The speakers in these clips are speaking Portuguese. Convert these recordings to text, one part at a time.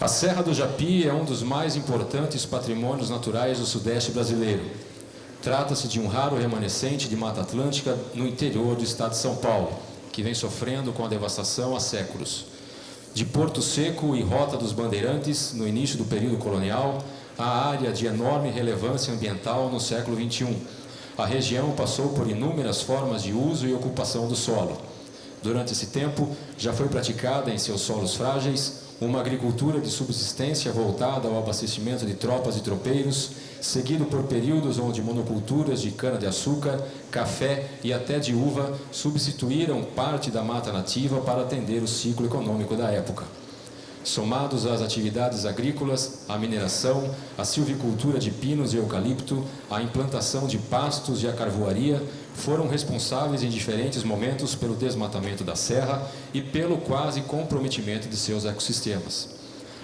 A Serra do Japi é um dos mais importantes patrimônios naturais do Sudeste brasileiro. Trata-se de um raro remanescente de Mata Atlântica no interior do estado de São Paulo, que vem sofrendo com a devastação há séculos. De Porto Seco e Rota dos Bandeirantes, no início do período colonial, a área de enorme relevância ambiental no século XXI. A região passou por inúmeras formas de uso e ocupação do solo. Durante esse tempo, já foi praticada em seus solos frágeis uma agricultura de subsistência voltada ao abastecimento de tropas e tropeiros, seguido por períodos onde monoculturas de cana-de-açúcar, café e até de uva substituíram parte da mata nativa para atender o ciclo econômico da época. Somados às atividades agrícolas, a mineração, a silvicultura de pinos e eucalipto, a implantação de pastos e a carvoaria, foram responsáveis em diferentes momentos pelo desmatamento da serra e pelo quase comprometimento de seus ecossistemas.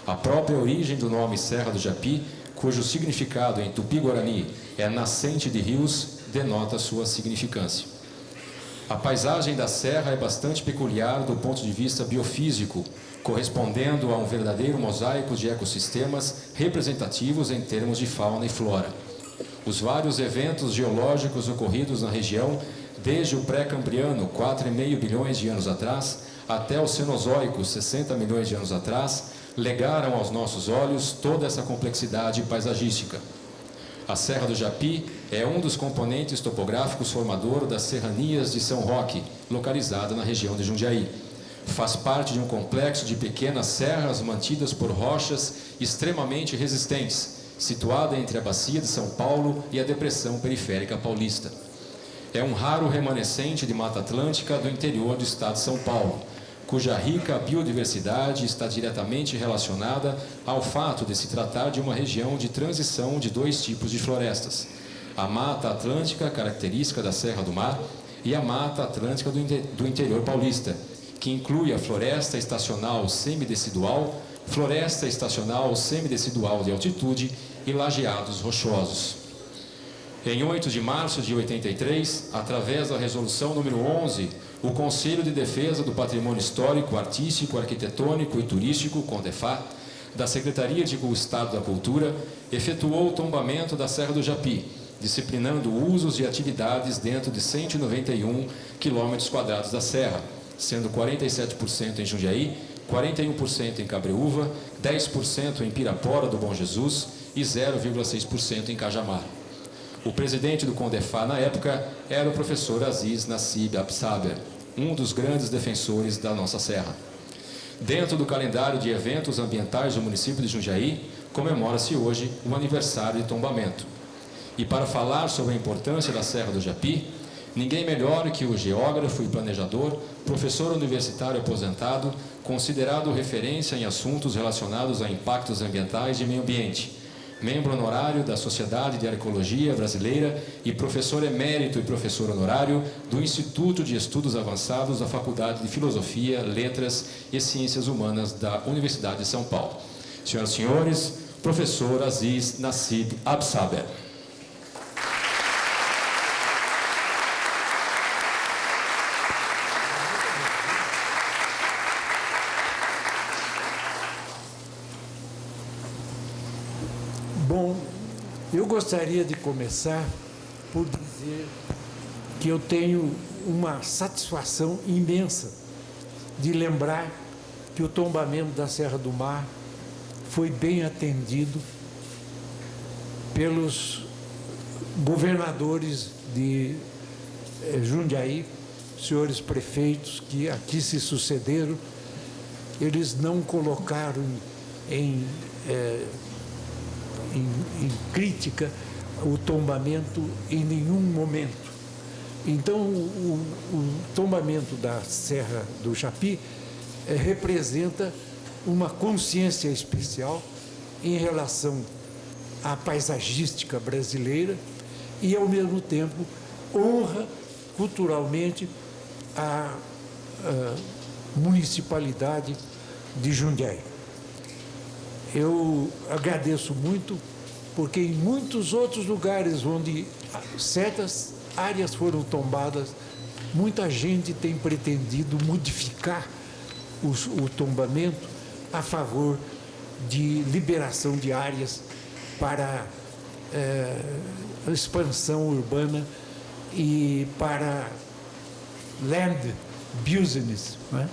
A própria origem do nome Serra do Japi, cujo significado em Tupi-Guarani é nascente de rios, denota sua significância. A paisagem da serra é bastante peculiar do ponto de vista biofísico, correspondendo a um verdadeiro mosaico de ecossistemas representativos em termos de fauna e flora. Os vários eventos geológicos ocorridos na região, desde o pré-cambriano, 4,5 bilhões de anos atrás, até o Cenozoico, 60 milhões de anos atrás, legaram aos nossos olhos toda essa complexidade paisagística. A Serra do Japi é um dos componentes topográficos formador das Serranias de São Roque, localizada na região de Jundiaí. Faz parte de um complexo de pequenas serras mantidas por rochas extremamente resistentes, situada entre a Bacia de São Paulo e a Depressão Periférica Paulista. É um raro remanescente de Mata Atlântica do interior do estado de São Paulo, cuja rica biodiversidade está diretamente relacionada ao fato de se tratar de uma região de transição de dois tipos de florestas: a Mata Atlântica, característica da Serra do Mar, e a Mata Atlântica do interior paulista, que inclui a floresta estacional semidecidual, floresta estacional semidecidual de altitude e lajeados rochosos. Em 8 de março de 83, através da resolução número 11, o Conselho de Defesa do Patrimônio Histórico, Artístico, Arquitetônico e Turístico, CONDEFAT, da Secretaria de Estado da Cultura, efetuou o tombamento da Serra do Japi, disciplinando usos e atividades dentro de 191 km² da serra, sendo 47% em Jundiaí, 41% em Cabreúva, 10% em Pirapora do Bom Jesus e 0,6% em Cajamar. O presidente do CONDEFAT, na época, era o professor Aziz Nassib Absaber, um dos grandes defensores da nossa serra. Dentro do calendário de eventos ambientais do município de Jundiaí, comemora-se hoje o aniversário de tombamento. E para falar sobre a importância da Serra do Japi, ninguém melhor que o geógrafo e planejador, professor universitário aposentado, considerado referência em assuntos relacionados a impactos ambientais e meio ambiente, membro honorário da Sociedade de Arqueologia Brasileira e professor emérito e professor honorário do Instituto de Estudos Avançados da Faculdade de Filosofia, Letras e Ciências Humanas da Universidade de São Paulo. Senhoras e senhores, professor Aziz Nassib Absaber. Bom, eu gostaria de começar por dizer que eu tenho uma satisfação imensa de lembrar que o tombamento da Serra do Mar foi bem atendido pelos governadores de Jundiaí, senhores prefeitos que aqui se sucederam. Eles não colocaram em crítica o tombamento em nenhum momento. Então, o tombamento da Serra do Japi representa uma consciência especial em relação à paisagística brasileira e, ao mesmo tempo, honra culturalmente a municipalidade de Jundiaí. Eu agradeço muito, porque em muitos outros lugares onde certas áreas foram tombadas, muita gente tem pretendido modificar o tombamento a favor de liberação de áreas para a expansão urbana e para land business, né?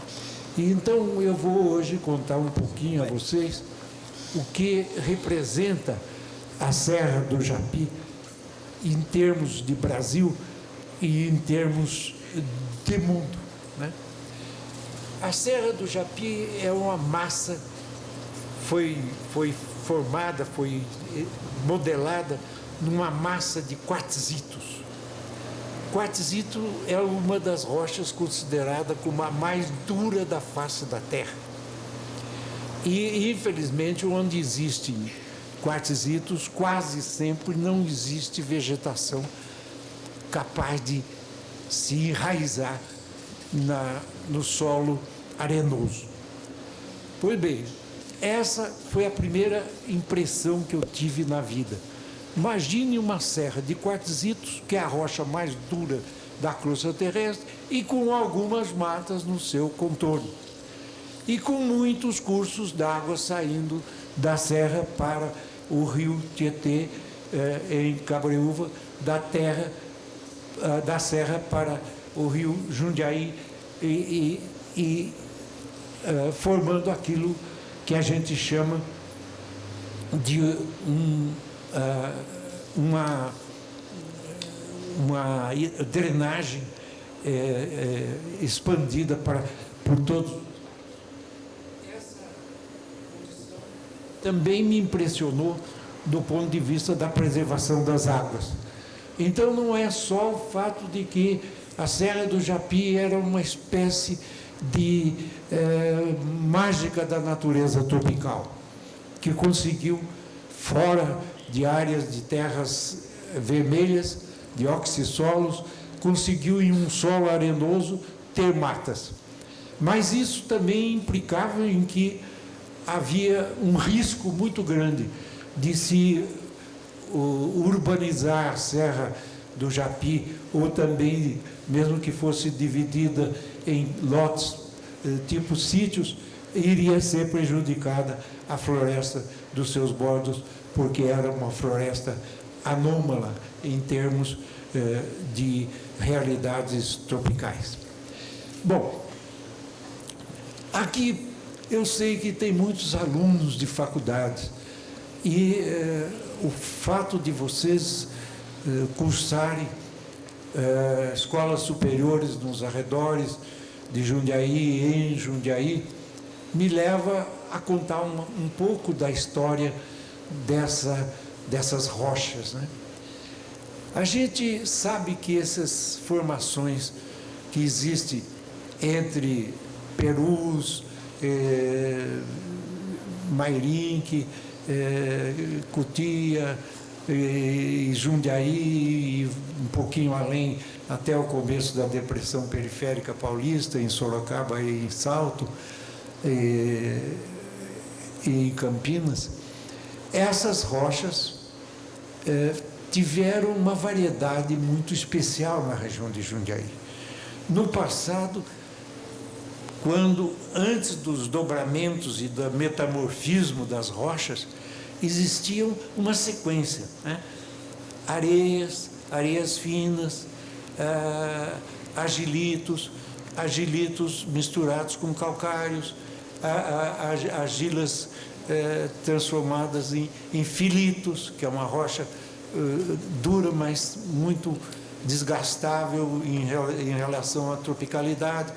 E então eu vou hoje contar um pouquinho a vocês o que representa a Serra do Japi em termos de Brasil e em termos de mundo, né? A Serra do Japi é uma massa, foi formada, foi modelada numa massa de quartzitos. Quartzito é uma das rochas considerada como a mais dura da face da Terra. E, infelizmente, onde existem quartzitos, quase sempre não existe vegetação capaz de se enraizar no solo arenoso. Pois bem, essa foi a primeira impressão que eu tive na vida. Imagine uma serra de quartzitos, que é a rocha mais dura da crosta terrestre, e com algumas matas no seu contorno. E com muitos cursos d'água saindo da serra para o rio Tietê, em Cabreúva, da serra para o rio Jundiaí, formando aquilo que a gente chama de uma drenagem expandida por todos. Essa condição também me impressionou do ponto de vista da preservação das águas. Então não é só o fato de que a Serra do Japi era uma espécie de mágica da natureza tropical, que conseguiu, fora de áreas de terras vermelhas, de oxissolos, conseguiu em um solo arenoso ter matas. Mas isso também implicava em que havia um risco muito grande de se urbanizar a Serra do Japi, ou também, mesmo que fosse dividida em lotes, tipo sítios, iria ser prejudicada a floresta dos seus bordos, porque era uma floresta anômala em termos de realidades tropicais. Bom, aqui eu sei que tem muitos alunos de faculdades e o fato de vocês cursarem escolas superiores nos arredores de Jundiaí e em Jundiaí me leva a contar um pouco da história dessas rochas, né? A gente sabe que essas formações que existem entre Perus, Mairinque, Cutia e Jundiaí, e um pouquinho além, até o começo da Depressão Periférica Paulista, em Sorocaba e em Salto, e em Campinas, essas rochas tiveram uma variedade muito especial na região de Jundiaí. No passado, quando, antes dos dobramentos e do metamorfismo das rochas, existiam uma sequência, né? Areias finas, argilitos misturados com calcários, argilas transformadas em filitos, que é uma rocha dura, mas muito desgastável em relação à tropicalidade.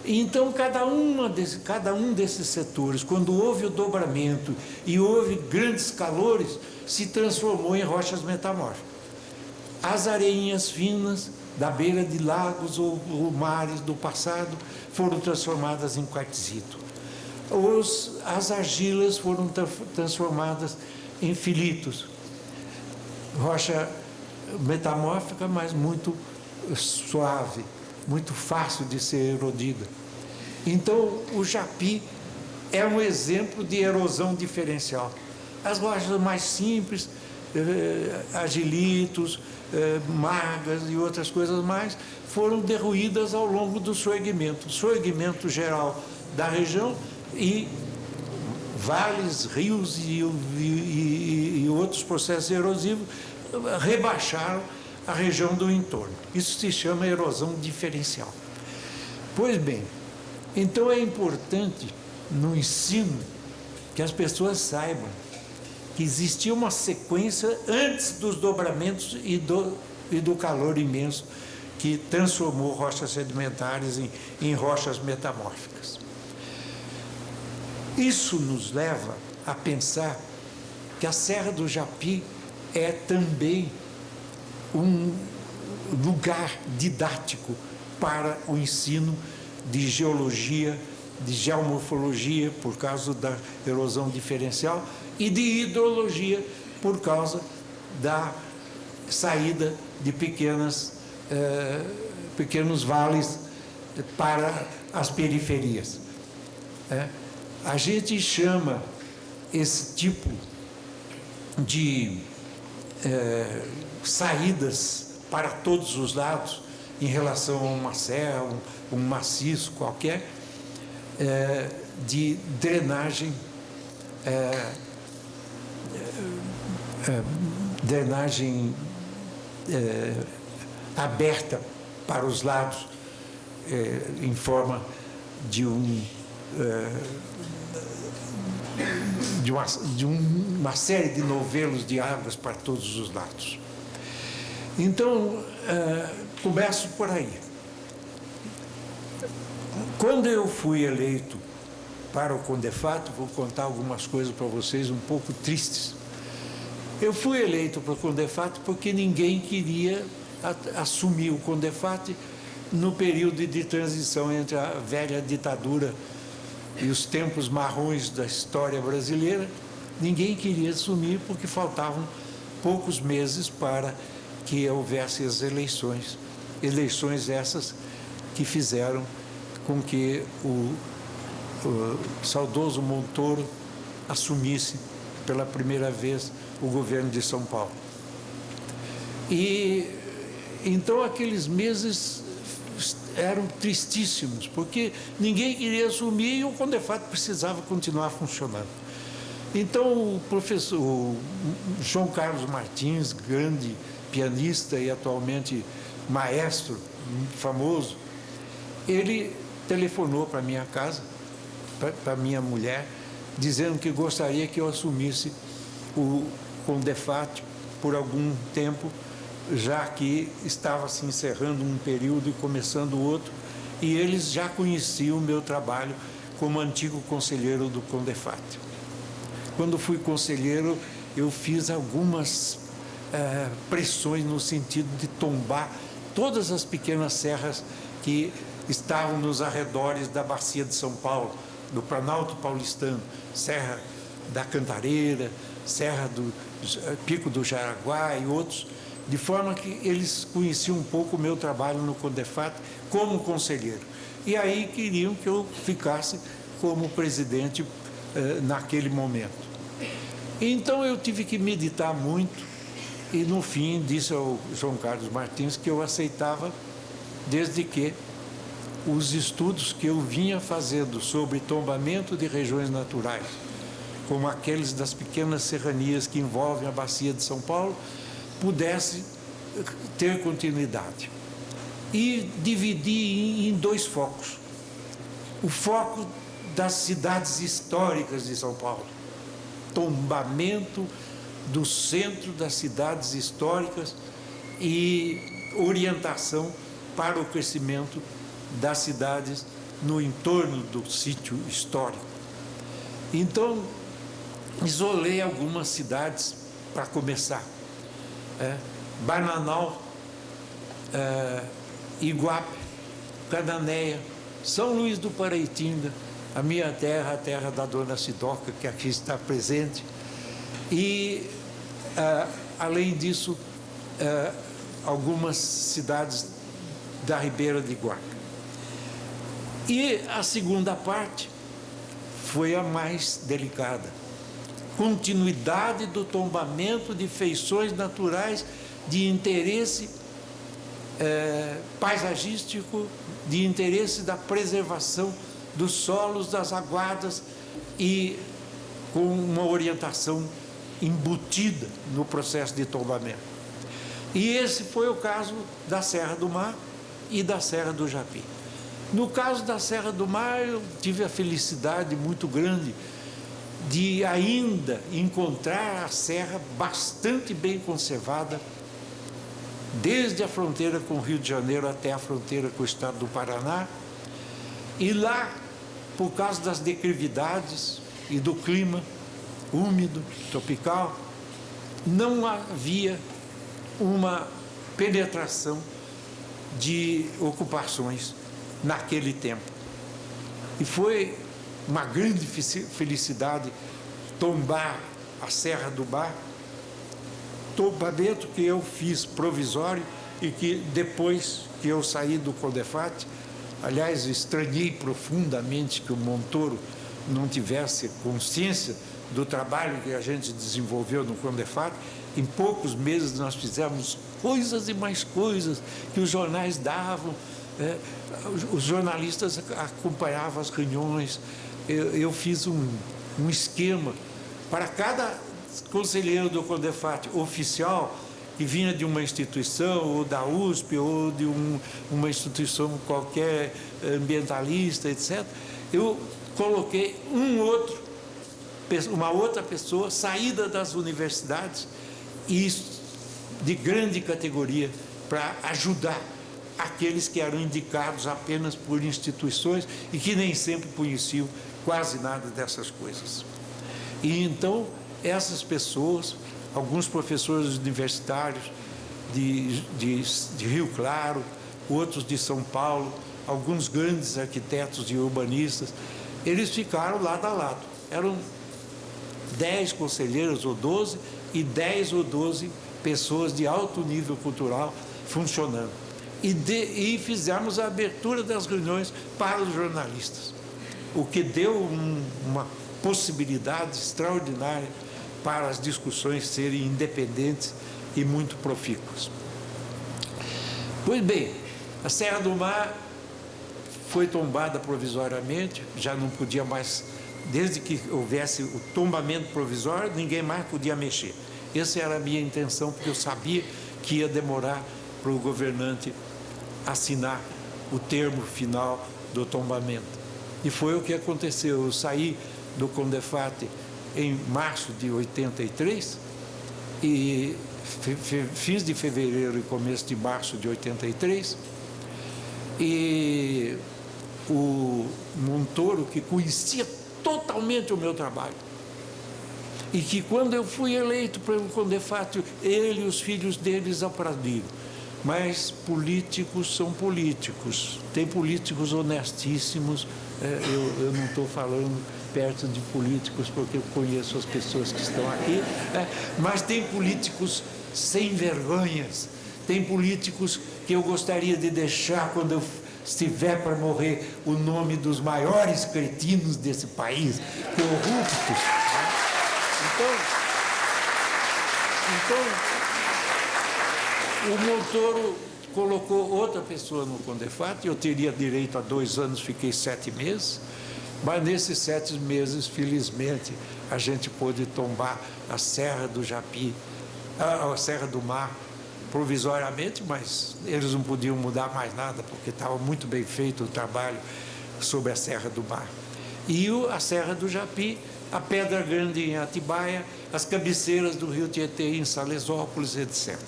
Então, cada um desses setores, quando houve o dobramento e houve grandes calores, se transformou em rochas metamórficas. As areinhas finas da beira de lagos ou mares do passado foram transformadas em quartzito. As argilas foram transformadas em filitos. Rocha metamórfica, mas muito suave, muito fácil de ser erodida. Então, o Japi é um exemplo de erosão diferencial. As rochas mais simples, argilitos, margas e outras coisas mais, foram derruídas ao longo do soerguimento geral da região, e vales, rios e outros processos erosivos rebaixaram a região do entorno. Isso se chama erosão diferencial. Pois bem, então é importante no ensino que as pessoas saibam que existia uma sequência antes dos dobramentos e do calor imenso que transformou rochas sedimentares em rochas metamórficas. Isso nos leva a pensar que a Serra do Japi é também um lugar didático para o ensino de geologia, de geomorfologia, por causa da erosão diferencial, e de hidrologia, por causa da saída de pequenos vales para as periferias. A gente chama esse tipo de saídas para todos os lados em relação a uma serra, um maciço qualquer, de drenagem aberta para os lados, em forma de uma série de novelos de águas para todos os lados. Então, começo por aí. Quando eu fui eleito para o CONDEFAT, vou contar algumas coisas para vocês um pouco tristes. Eu fui eleito para o CONDEFAT porque ninguém queria assumir o CONDEFAT no período de transição entre a velha ditadura e os tempos marrons da história brasileira. Ninguém queria assumir porque faltavam poucos meses para que houvesse as eleições essas que fizeram com que o saudoso Montoro assumisse pela primeira vez o governo de São Paulo. E então aqueles meses eram tristíssimos, porque ninguém queria assumir e o CONDEFAT precisava continuar funcionando. Então o professor João Carlos Martins, grande pianista e atualmente maestro famoso, ele telefonou para minha casa, para minha mulher, dizendo que gostaria que eu assumisse o CONDEFAT por algum tempo, já que estava se encerrando um período e começando outro, e eles já conheciam o meu trabalho como antigo conselheiro do CONDEFAT. Quando fui conselheiro, eu fiz algumas pressões no sentido de tombar todas as pequenas serras que estavam nos arredores da Bacia de São Paulo, do Planalto Paulistano, Serra da Cantareira, Serra do Pico do Jaraguá e outros, de forma que eles conheciam um pouco o meu trabalho no CONDEFAT como conselheiro. E aí queriam que eu ficasse como presidente naquele momento. Então eu tive que meditar muito e, no fim, disse ao João Carlos Martins que eu aceitava, desde que os estudos que eu vinha fazendo sobre tombamento de regiões naturais, como aqueles das pequenas serranias que envolvem a Bacia de São Paulo, pudesse ter continuidade. E dividi em dois focos. O foco das cidades históricas de São Paulo, tombamento do centro das cidades históricas e orientação para o crescimento das cidades no entorno do sítio histórico. Então, isolei algumas cidades para começar. Bananal, Iguape, Cananéia, São Luís do Paraitinga, a minha terra, a terra da dona Sidoca, que aqui está presente, e, além disso, algumas cidades da Ribeira de Iguaca. E a segunda parte foi a mais delicada. Continuidade do tombamento de feições naturais de interesse paisagístico, de interesse da preservação dos solos, das aguadas e com uma orientação embutida no processo de tombamento. E esse foi o caso da Serra do Mar e da Serra do Japi. No caso da Serra do Mar, eu tive a felicidade muito grande de ainda encontrar a serra bastante bem conservada, desde a fronteira com o Rio de Janeiro até a fronteira com o estado do Paraná. E lá, por causa das declividades e do clima úmido, tropical, não havia uma penetração de ocupações naquele tempo. E foi uma grande felicidade tombar a Serra do Mar, tombamento que eu fiz provisório e que depois que eu saí do CONDEFAT, aliás, estranhei profundamente que o Montoro não tivesse consciência do trabalho que a gente desenvolveu no CONDEFAT. Em poucos meses nós fizemos coisas e mais coisas que os jornais davam, os jornalistas acompanhavam as reuniões. Eu fiz um esquema para cada conselheiro do CONDEFAT oficial que vinha de uma instituição, ou da USP, ou de uma instituição qualquer, ambientalista, etc. Eu coloquei uma outra pessoa, saída das universidades, e de grande categoria, para ajudar aqueles que eram indicados apenas por instituições e que nem sempre conheciam quase nada dessas coisas. E então, essas pessoas, alguns professores universitários de Rio Claro, outros de São Paulo, alguns grandes arquitetos e urbanistas, eles ficaram lado a lado. Eram 10 conselheiros ou 12 e 10 ou 12 pessoas de alto nível cultural funcionando. E fizemos a abertura das reuniões para os jornalistas, o que deu uma possibilidade extraordinária para as discussões serem independentes e muito profícuas. Pois bem, a Serra do Mar foi tombada provisoriamente, já não podia mais, desde que houvesse o tombamento provisório, ninguém mais podia mexer. Essa era a minha intenção, porque eu sabia que ia demorar para o governante assinar o termo final do tombamento. E foi o que aconteceu. Eu saí do CONDEFAT em março de 83 e fins de fevereiro e começo de março de 83, e o Montoro, que conhecia totalmente o meu trabalho, e que quando eu fui eleito pelo CONDEFAT, ele e os filhos deles aplaudiram. Mas políticos são políticos, tem políticos honestíssimos, eu não estou falando perto de políticos porque eu conheço as pessoas que estão aqui, mas tem políticos sem vergonhas, tem políticos que eu gostaria de deixar, quando eu estiver para morrer, o nome dos maiores cretinos desse país, corruptos. Então, o Montoro colocou outra pessoa no CONDEFAT, eu teria direito a 2 anos, fiquei 7 meses, mas nesses 7 meses, felizmente, a gente pôde tombar a Serra do Japi, a Serra do Mar, provisoriamente, mas eles não podiam mudar mais nada, porque estava muito bem feito o trabalho sobre a Serra do Mar. E a Serra do Japi, a Pedra Grande em Atibaia, as cabeceiras do Rio Tietê em Salesópolis, etc.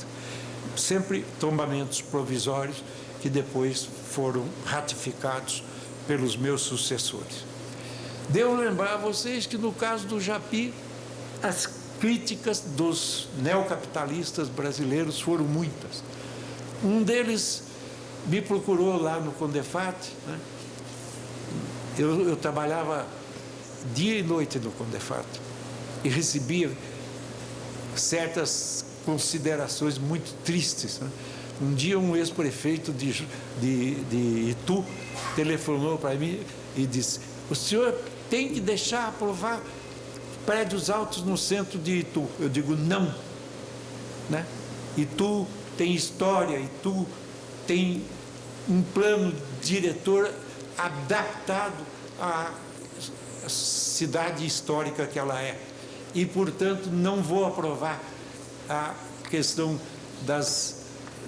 Sempre tombamentos provisórios que depois foram ratificados pelos meus sucessores. Devo lembrar a vocês que no caso do Japi, as críticas dos neocapitalistas brasileiros foram muitas. Um deles me procurou lá no CONDEFAT, né? Eu trabalhava dia e noite no CONDEFAT e recebia certas considerações muito tristes, né? Um dia um ex-prefeito de Itu telefonou para mim e disse: o senhor tem que deixar aprovar prédios altos no centro de Itu. Eu digo não, né? Itu tem história, Itu tem um plano diretor adaptado cidade histórica que ela é. E, portanto, não vou aprovar a questão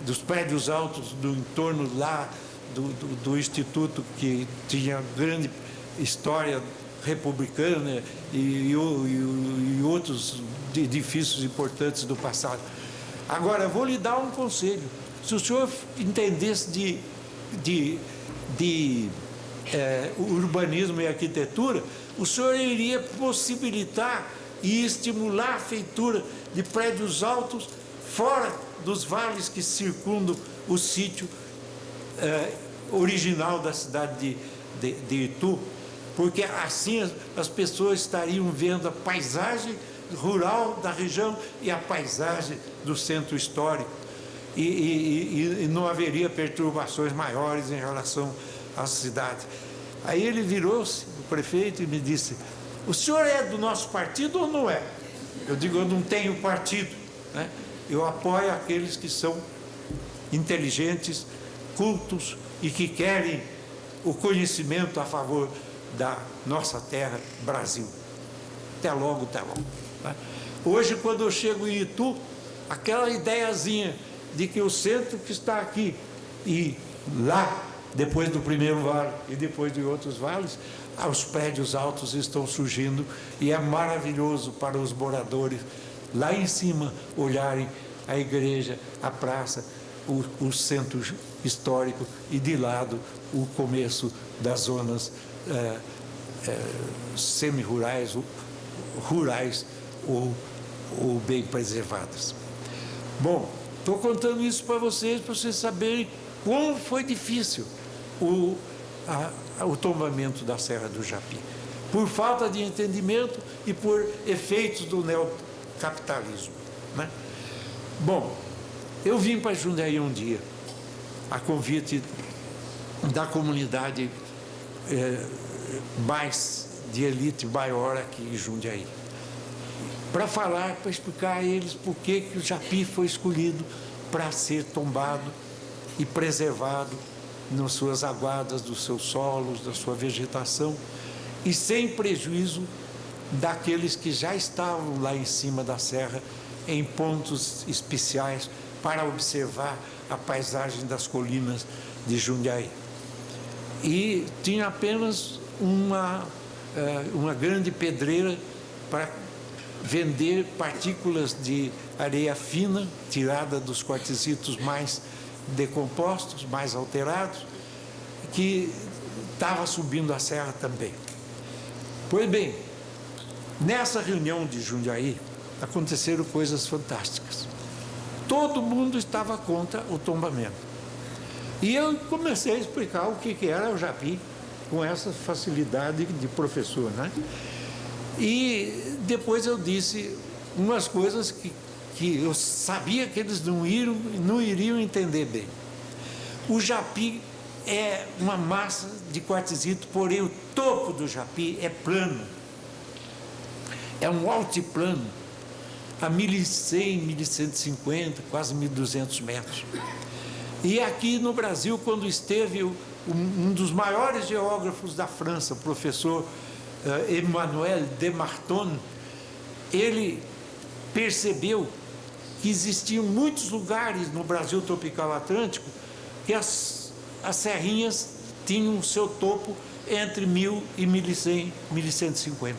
dos prédios altos do entorno lá do Instituto, que tinha grande história republicana e outros edifícios importantes do passado. Agora, vou lhe dar um conselho. Se o senhor entendesse de urbanismo e arquitetura, o senhor iria possibilitar e estimular a feitura de prédios altos fora dos vales que circundam o sítio original da cidade de Itu, porque assim as pessoas estariam vendo a paisagem rural da região e a paisagem do centro histórico, e não haveria perturbações maiores em relação à cidade. Aí ele virou-se, o prefeito, e me disse: o senhor é do nosso partido ou não é? Eu digo: eu não tenho partido, né? Eu apoio aqueles que são inteligentes, cultos e que querem o conhecimento a favor da nossa terra, Brasil. Até logo, até logo. Né? Hoje, quando eu chego em Itu, aquela ideiazinha de que o centro que está aqui e lá, depois do primeiro vale e depois de outros vales, os prédios altos estão surgindo, e é maravilhoso para os moradores lá em cima olharem a igreja, a praça, o centro histórico e de lado o começo das zonas semi-rurais, rurais ou bem preservadas. Bom, estou contando isso para vocês saberem como foi difícil o tombamento da Serra do Japi, por falta de entendimento e por efeitos do neocapitalismo, né? Bom, eu vim para Jundiaí um dia, a convite da comunidade mais de elite maior aqui em Jundiaí, para falar, para explicar a eles por que o Japi foi escolhido para ser tombado e preservado nas suas aguadas, dos seus solos, da sua vegetação, e sem prejuízo daqueles que já estavam lá em cima da serra, em pontos especiais para observar a paisagem das colinas de Jundiaí. E tinha apenas uma grande pedreira para vender partículas de areia fina, tirada dos quartzitos mais decompostos, mais alterados, que estava subindo a serra também. Pois bem, nessa reunião de Jundiaí, aconteceram coisas fantásticas. Todo mundo estava contra o tombamento. E eu comecei a explicar o que era o Japi, com essa facilidade de professor, né? E depois eu disse umas coisas que eu sabia que eles não iriam entender bem. O Japi é uma massa de quartzito, porém o topo do Japi é plano. É um altiplano, a 1.100, 1.150, quase 1.200 metros. E aqui no Brasil, quando esteve um dos maiores geógrafos da França, o professor Emmanuel Demarton, ele percebeu que existiam muitos lugares no Brasil tropical atlântico que as serrinhas tinham o seu topo entre 1.000 e 1.100, 1.150.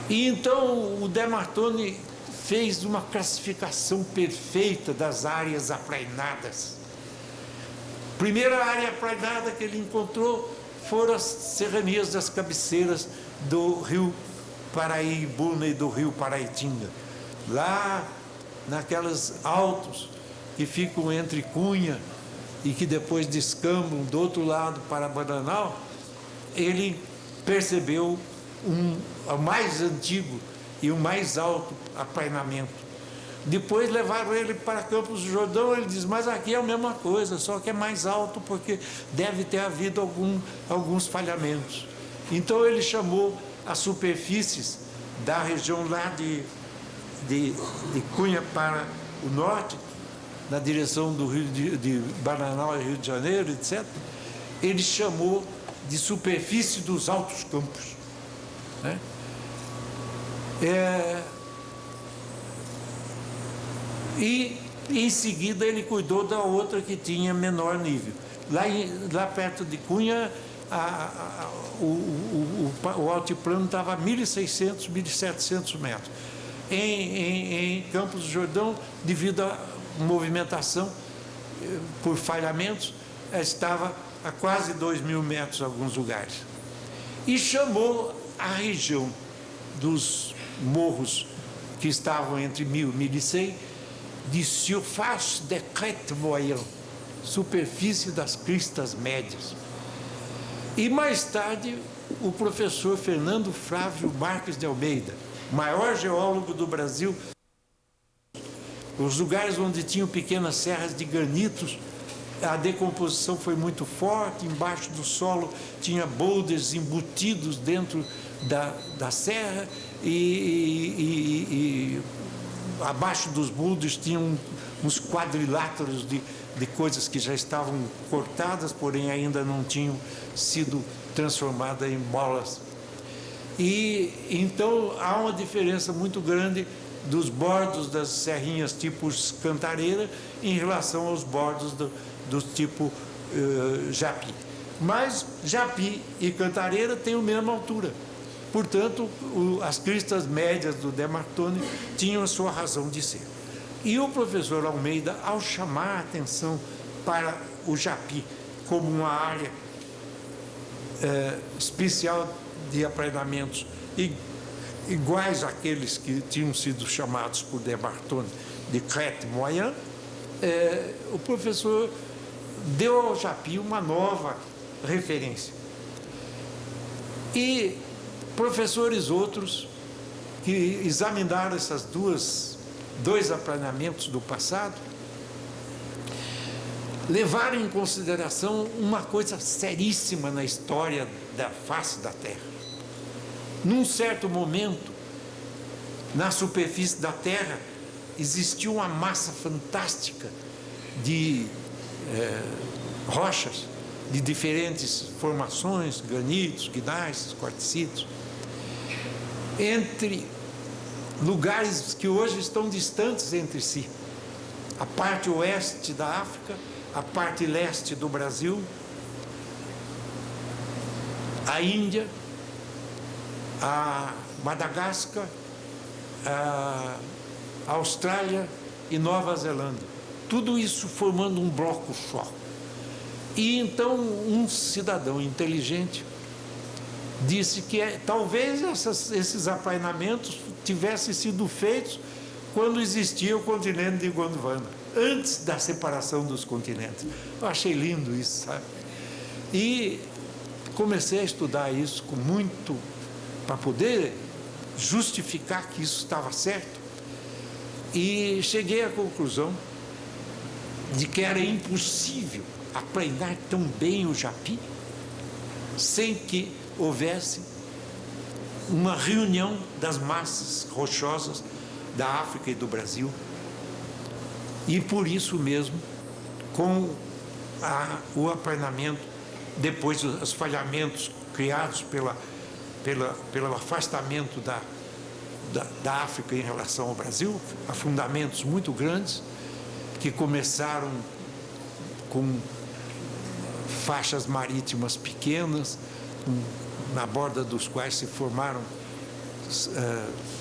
E então o Demartoni fez uma classificação perfeita das áreas aplainadas. Primeira área aplainada que ele encontrou foram as serranias das cabeceiras do rio Paraibuna e do rio Paraitinga. Lá, naquelas altos que ficam entre Cunha e que depois descambam do outro lado para Bananal, ele percebeu o mais antigo e o mais alto aplainamento. Depois levaram ele para Campos do Jordão, ele diz: mas aqui é a mesma coisa, só que é mais alto porque deve ter havido alguns falhamentos. Então ele chamou as superfícies da região lá de Cunha para o norte, na direção do Rio de Bananal e Rio de Janeiro, etc. Ele chamou de superfície dos altos campos. né? E em seguida ele cuidou da outra que tinha menor nível. Lá perto de Cunha, o altiplano estava a 1.600, 1.700 metros. Em Campos do Jordão, devido à movimentação por falhamentos, estava a quase 2.000 metros em alguns lugares. E chamou a região dos morros que estavam entre 1.000 e 1.100 de surface de crête moyenne, superfície das cristas médias. E mais tarde, o professor Fernando Flávio Marques de Almeida, maior geólogo do Brasil, os lugares onde tinham pequenas serras de granitos, a decomposição foi muito forte, embaixo do solo tinha boulders embutidos dentro da serra e abaixo dos boulders tinham uns quadriláteros de coisas que já estavam cortadas, porém ainda não tinham sido transformadas em bolas. E então há uma diferença muito grande dos bordos das serrinhas tipo Cantareira em relação aos bordos do tipo Japi. Mas Japi e Cantareira têm a mesma altura. Portanto, as cristas médias do Demartone tinham a sua razão de ser. E o professor Almeida, ao chamar a atenção para o Japi como uma área especial de aplainamentos iguais àqueles que tinham sido chamados por Demartone de crête moyenne, o professor deu ao Japi uma nova referência. E professores outros que examinaram esses dois aplainamentos do passado levaram em consideração uma coisa seríssima na história da face da Terra. Num certo momento, na superfície da Terra, existiu uma massa fantástica de rochas de diferentes formações, granitos, gneiss, quartzitos, entre lugares que hoje estão distantes entre si. A parte oeste da África, a parte leste do Brasil, a Índia, a Madagascar, a Austrália e Nova Zelândia. Tudo isso formando um bloco só. E então um cidadão inteligente disse que talvez esses aplainamentos tivessem sido feitos quando existia o continente de Gondwana, antes da separação dos continentes. Eu achei lindo isso, sabe? E comecei a estudar isso com muito, para poder justificar que isso estava certo, e cheguei à conclusão de que era impossível aplainar tão bem o Japi sem que houvesse uma reunião das massas rochosas da África e do Brasil. E por isso mesmo, com o aplainamento, depois dos falhamentos criados pelo afastamento da África em relação ao Brasil, afundamentos muito grandes, que começaram com faixas marítimas pequenas, na borda dos quais se formaram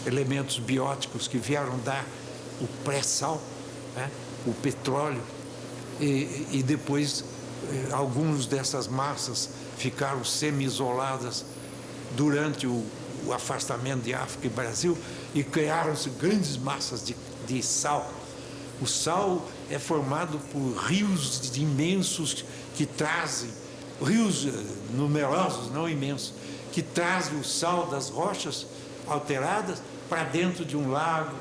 elementos bióticos que vieram dar o pré-sal, né, o petróleo, e depois algumas dessas massas ficaram semi-isoladas durante o afastamento de África e Brasil e criaram-se grandes massas de sal. O sal é formado por rios imensos que trazem, rios numerosos, não imensos, que trazem o sal das rochas alteradas para dentro de um lago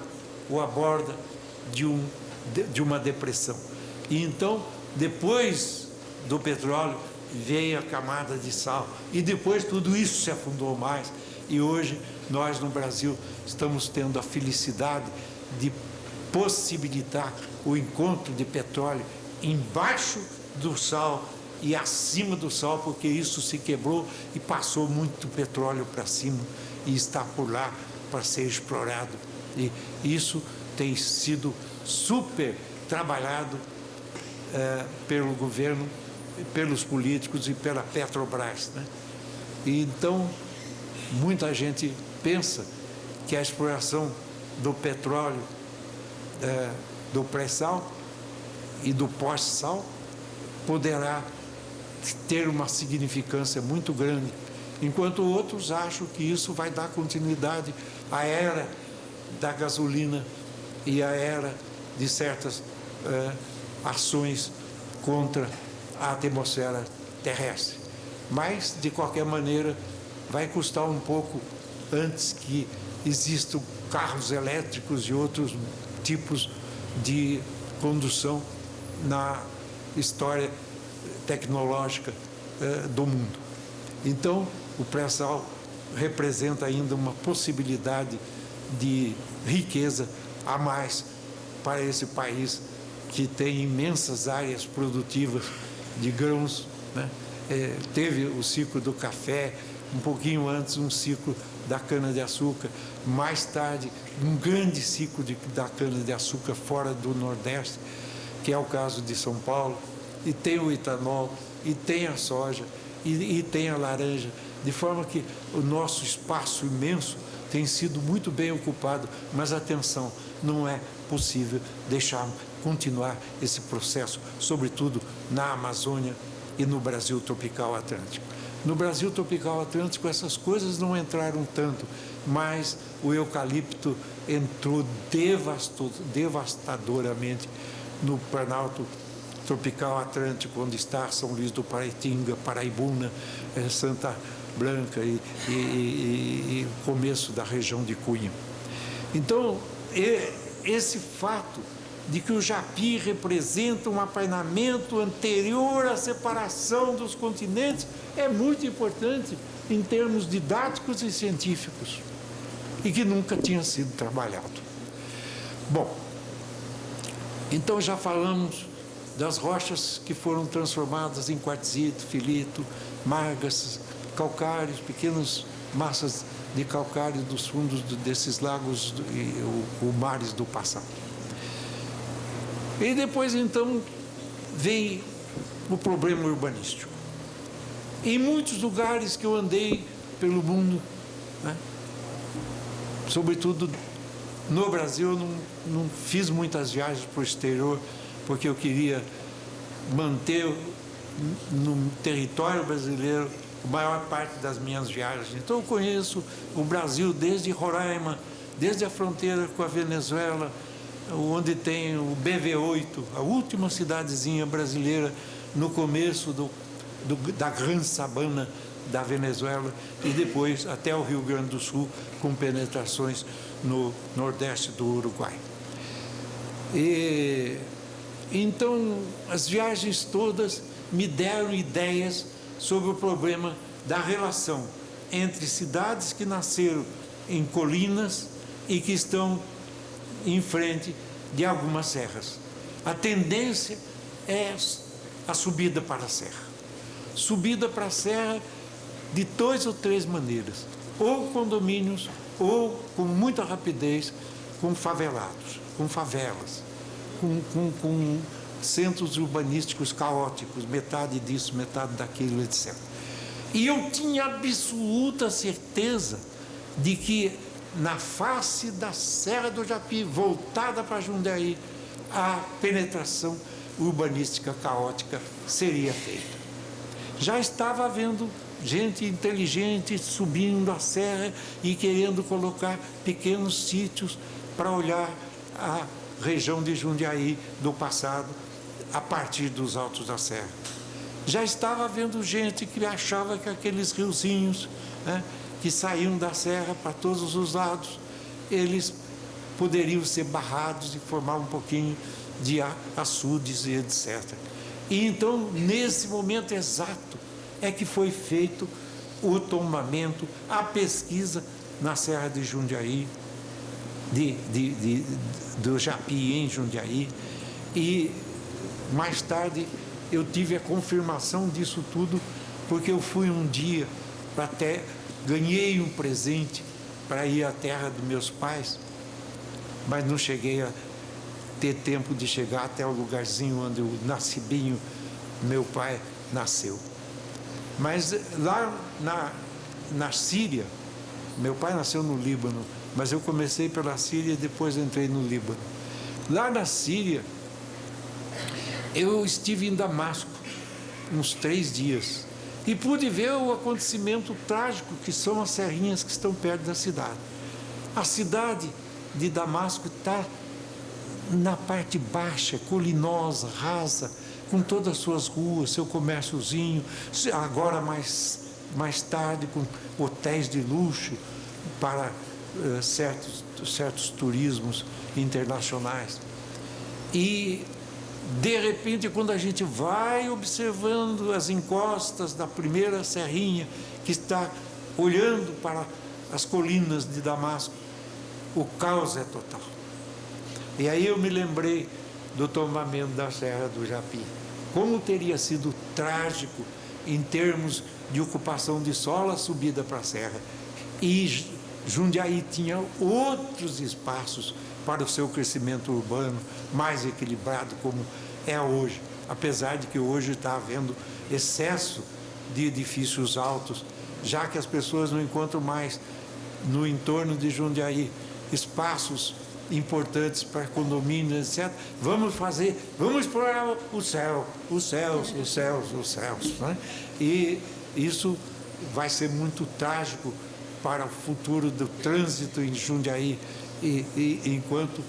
ou à borda de uma depressão. E então, depois do petróleo, veio a camada de sal. E depois tudo isso se afundou mais. E hoje, nós no Brasil estamos tendo a felicidade de possibilitar o encontro de petróleo embaixo do sal e acima do sal, porque isso se quebrou e passou muito petróleo para cima. e está por lá para ser explorado. E isso tem sido super trabalhado pelo governo, pelos políticos e pela Petrobras, né? E então, muita gente pensa que a exploração do petróleo, do pré-sal e do pós-sal poderá ter uma significância muito grande, enquanto outros acham que isso vai dar continuidade à era da gasolina e à era de certas ações contra a atmosfera terrestre. Mas, de qualquer maneira, vai custar um pouco antes que existam carros elétricos e outros tipos de condução na história tecnológica do mundo. Então, o pré-sal representa ainda uma possibilidade de riqueza a mais para esse país que tem imensas áreas produtivas de grãos, né? Teve o ciclo do café, um pouquinho antes um ciclo da cana-de-açúcar, mais tarde um grande ciclo da cana-de-açúcar fora do Nordeste, que é o caso de São Paulo, e tem o etanol, e tem a soja, e tem a laranja, de forma que o nosso espaço imenso tem sido muito bem ocupado, mas atenção, não é possível deixar continuar esse processo, sobretudo na Amazônia e no Brasil tropical atlântico. No Brasil tropical atlântico essas coisas não entraram tanto, mas o eucalipto entrou devastadoramente no Planalto tropical atlântico, onde está São Luís do Paraitinga, Paraibuna, Santa Branca e o começo da região de Cunha. Então, esse fato de que o Japi representa um apainamento anterior à separação dos continentes é muito importante em termos didáticos e científicos e que nunca tinha sido trabalhado. Bom, então já falamos das rochas que foram transformadas em quartzito, filito, margas, calcários, pequenas massas de calcário dos fundos desses lagos e mares do passado. E depois, então, vem o problema urbanístico. Em muitos lugares que eu andei pelo mundo, né, sobretudo no Brasil, eu não fiz muitas viagens para o exterior, porque eu queria manter no território brasileiro a maior parte das minhas viagens. Então, eu conheço o Brasil desde Roraima, desde a fronteira com a Venezuela, onde tem o BV8, a última cidadezinha brasileira no começo da grande sabana da Venezuela, e depois até o Rio Grande do Sul, com penetrações no nordeste do Uruguai. Então, as viagens todas me deram ideias sobre o problema da relação entre cidades que nasceram em colinas e que estão em frente de algumas serras. A tendência é a subida para a serra. Subida para a serra de 2 ou 3 maneiras, ou condomínios, ou com muita rapidez, com favelados, com favelas, com centros urbanísticos caóticos, metade disso, metade daquilo, etc. E eu tinha absoluta certeza de que na face da Serra do Japi, voltada para Jundiaí, a penetração urbanística caótica seria feita. Já estava havendo gente inteligente subindo a serra e querendo colocar pequenos sítios para olhar a região de Jundiaí do passado a partir dos altos da serra. Já estava havendo gente que achava que aqueles riozinhos, né, que saíam da serra para todos os lados, eles poderiam ser barrados e formar um pouquinho de açudes e etc. E então, nesse momento exato, é que foi feito o tombamento, a pesquisa na Serra de Jundiaí, do Japi em Jundiaí, e mais tarde eu tive a confirmação disso tudo, porque eu fui um dia ganhei um presente para ir à terra dos meus pais, mas não cheguei a ter tempo de chegar até o lugarzinho onde o Nascibinho, meu pai, nasceu. Mas lá na Síria, meu pai nasceu no Líbano, mas eu comecei pela Síria e depois entrei no Líbano. Lá na Síria, eu estive em Damasco uns 3 dias e pude ver o acontecimento trágico que são as serrinhas que estão perto da cidade. A cidade de Damasco está na parte baixa, colinosa, rasa, com todas as suas ruas, seu comérciozinho, agora mais tarde com hotéis de luxo para certos turismos internacionais. E, de repente, quando a gente vai observando as encostas da primeira serrinha, que está olhando para as colinas de Damasco, o caos é total. E aí eu me lembrei do tombamento da Serra do Japi. Como teria sido trágico em termos de ocupação de solo a subida para a serra. E Jundiaí tinha outros espaços para o seu crescimento urbano mais equilibrado, como é hoje, apesar de que hoje está havendo excesso de edifícios altos, já que as pessoas não encontram mais no entorno de Jundiaí espaços importantes para condomínios, etc. Vamos explorar os céus, né? E isso vai ser muito trágico para o futuro do trânsito em Jundiaí, e enquanto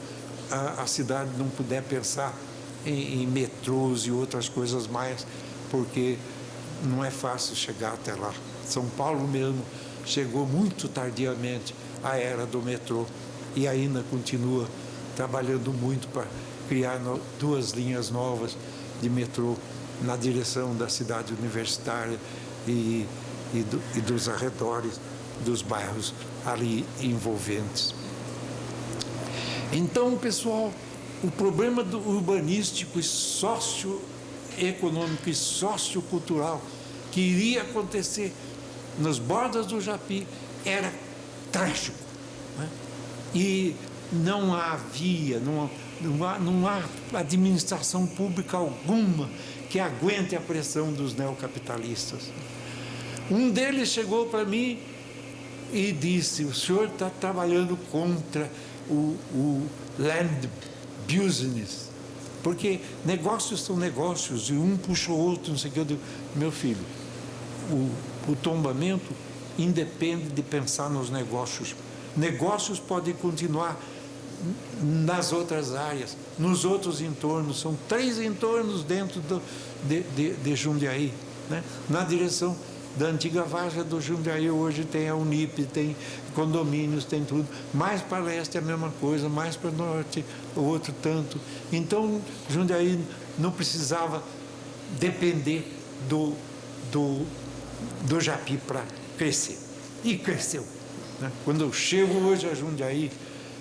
a cidade não puder pensar em metrôs e outras coisas mais, porque não é fácil chegar até lá. São Paulo mesmo chegou muito tardiamente à era do metrô e ainda continua trabalhando muito para criar 2 linhas novas de metrô na direção da cidade universitária e dos arredores dos bairros ali envolventes. Então, pessoal, o problema do urbanístico e socioeconômico e sociocultural que iria acontecer nas bordas do Japi era trágico, né? E não havia, não há administração pública alguma que aguente a pressão dos neocapitalistas. Um deles chegou para mim e disse: o senhor está trabalhando contra o land business, porque negócios são negócios e um puxa o outro, não sei o que. Eu digo: meu filho, o tombamento independe de pensar nos negócios. Negócios podem continuar nas outras áreas, nos outros entornos. São 3 entornos dentro de Jundiaí, né? Na direção da antiga Vargem do Jundiaí, hoje tem a Unip, tem condomínios, tem tudo. Mais para leste é a mesma coisa, mais para norte, o outro tanto. Então, Jundiaí não precisava depender do Japi para crescer. E cresceu, né? Quando eu chego hoje a Jundiaí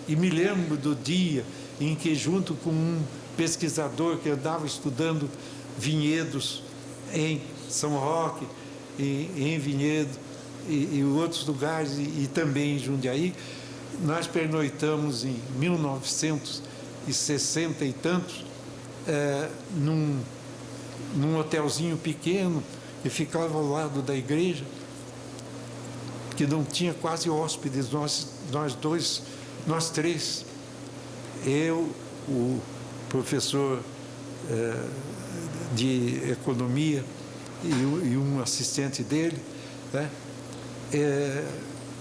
e me lembro do dia em que, junto com um pesquisador que andava estudando vinhedos em São Roque, em Vinhedo e outros lugares, e também em Jundiaí, nós pernoitamos em 1960 e tantos num hotelzinho pequeno que ficava ao lado da igreja, que não tinha quase hóspedes, nós 3, eu, o professor de economia e um assistente dele, né?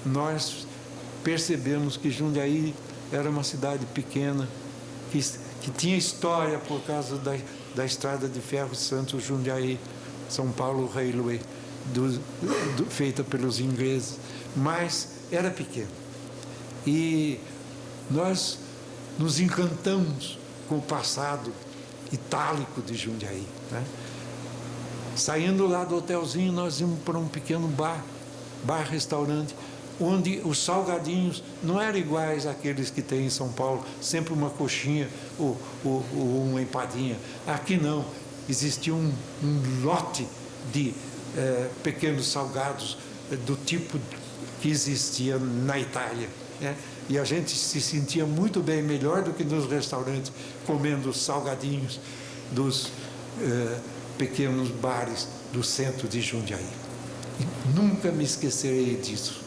Nós percebemos que Jundiaí era uma cidade pequena, que tinha história por causa da estrada de ferro Santos-Jundiaí, São Paulo Railway, feita pelos ingleses, mas era pequena. E nós nos encantamos com o passado itálico de Jundiaí, né? Saindo lá do hotelzinho, nós íamos para um pequeno bar-restaurante, onde os salgadinhos não eram iguais àqueles que tem em São Paulo, sempre uma coxinha ou uma empadinha. Aqui não, existia um lote de pequenos salgados do tipo que existia na Itália, né? E a gente se sentia muito bem, melhor do que nos restaurantes, comendo os salgadinhos dos pequenos bares do centro de Jundiaí. E nunca me esquecerei disso.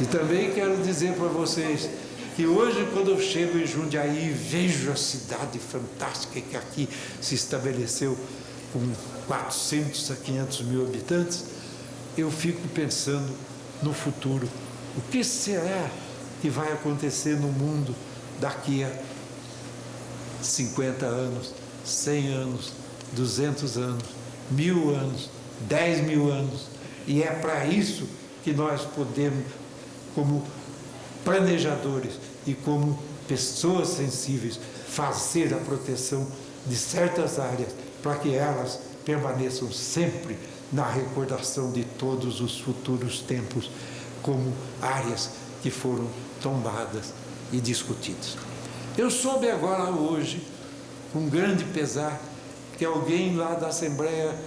E também quero dizer para vocês que hoje, quando eu chego em Jundiaí e vejo a cidade fantástica que aqui se estabeleceu com 400 a 500 mil habitantes, eu fico pensando no futuro. O que será que vai acontecer no mundo daqui a 50 anos, 100 anos, 200 anos, 1000 anos, 10 mil anos? E é para isso que nós podemos, como planejadores e como pessoas sensíveis, fazer a proteção de certas áreas para que elas permaneçam sempre na recordação de todos os futuros tempos como áreas que foram tombadas e discutidas. Eu soube agora hoje, com grande pesar, que alguém lá da Assembleia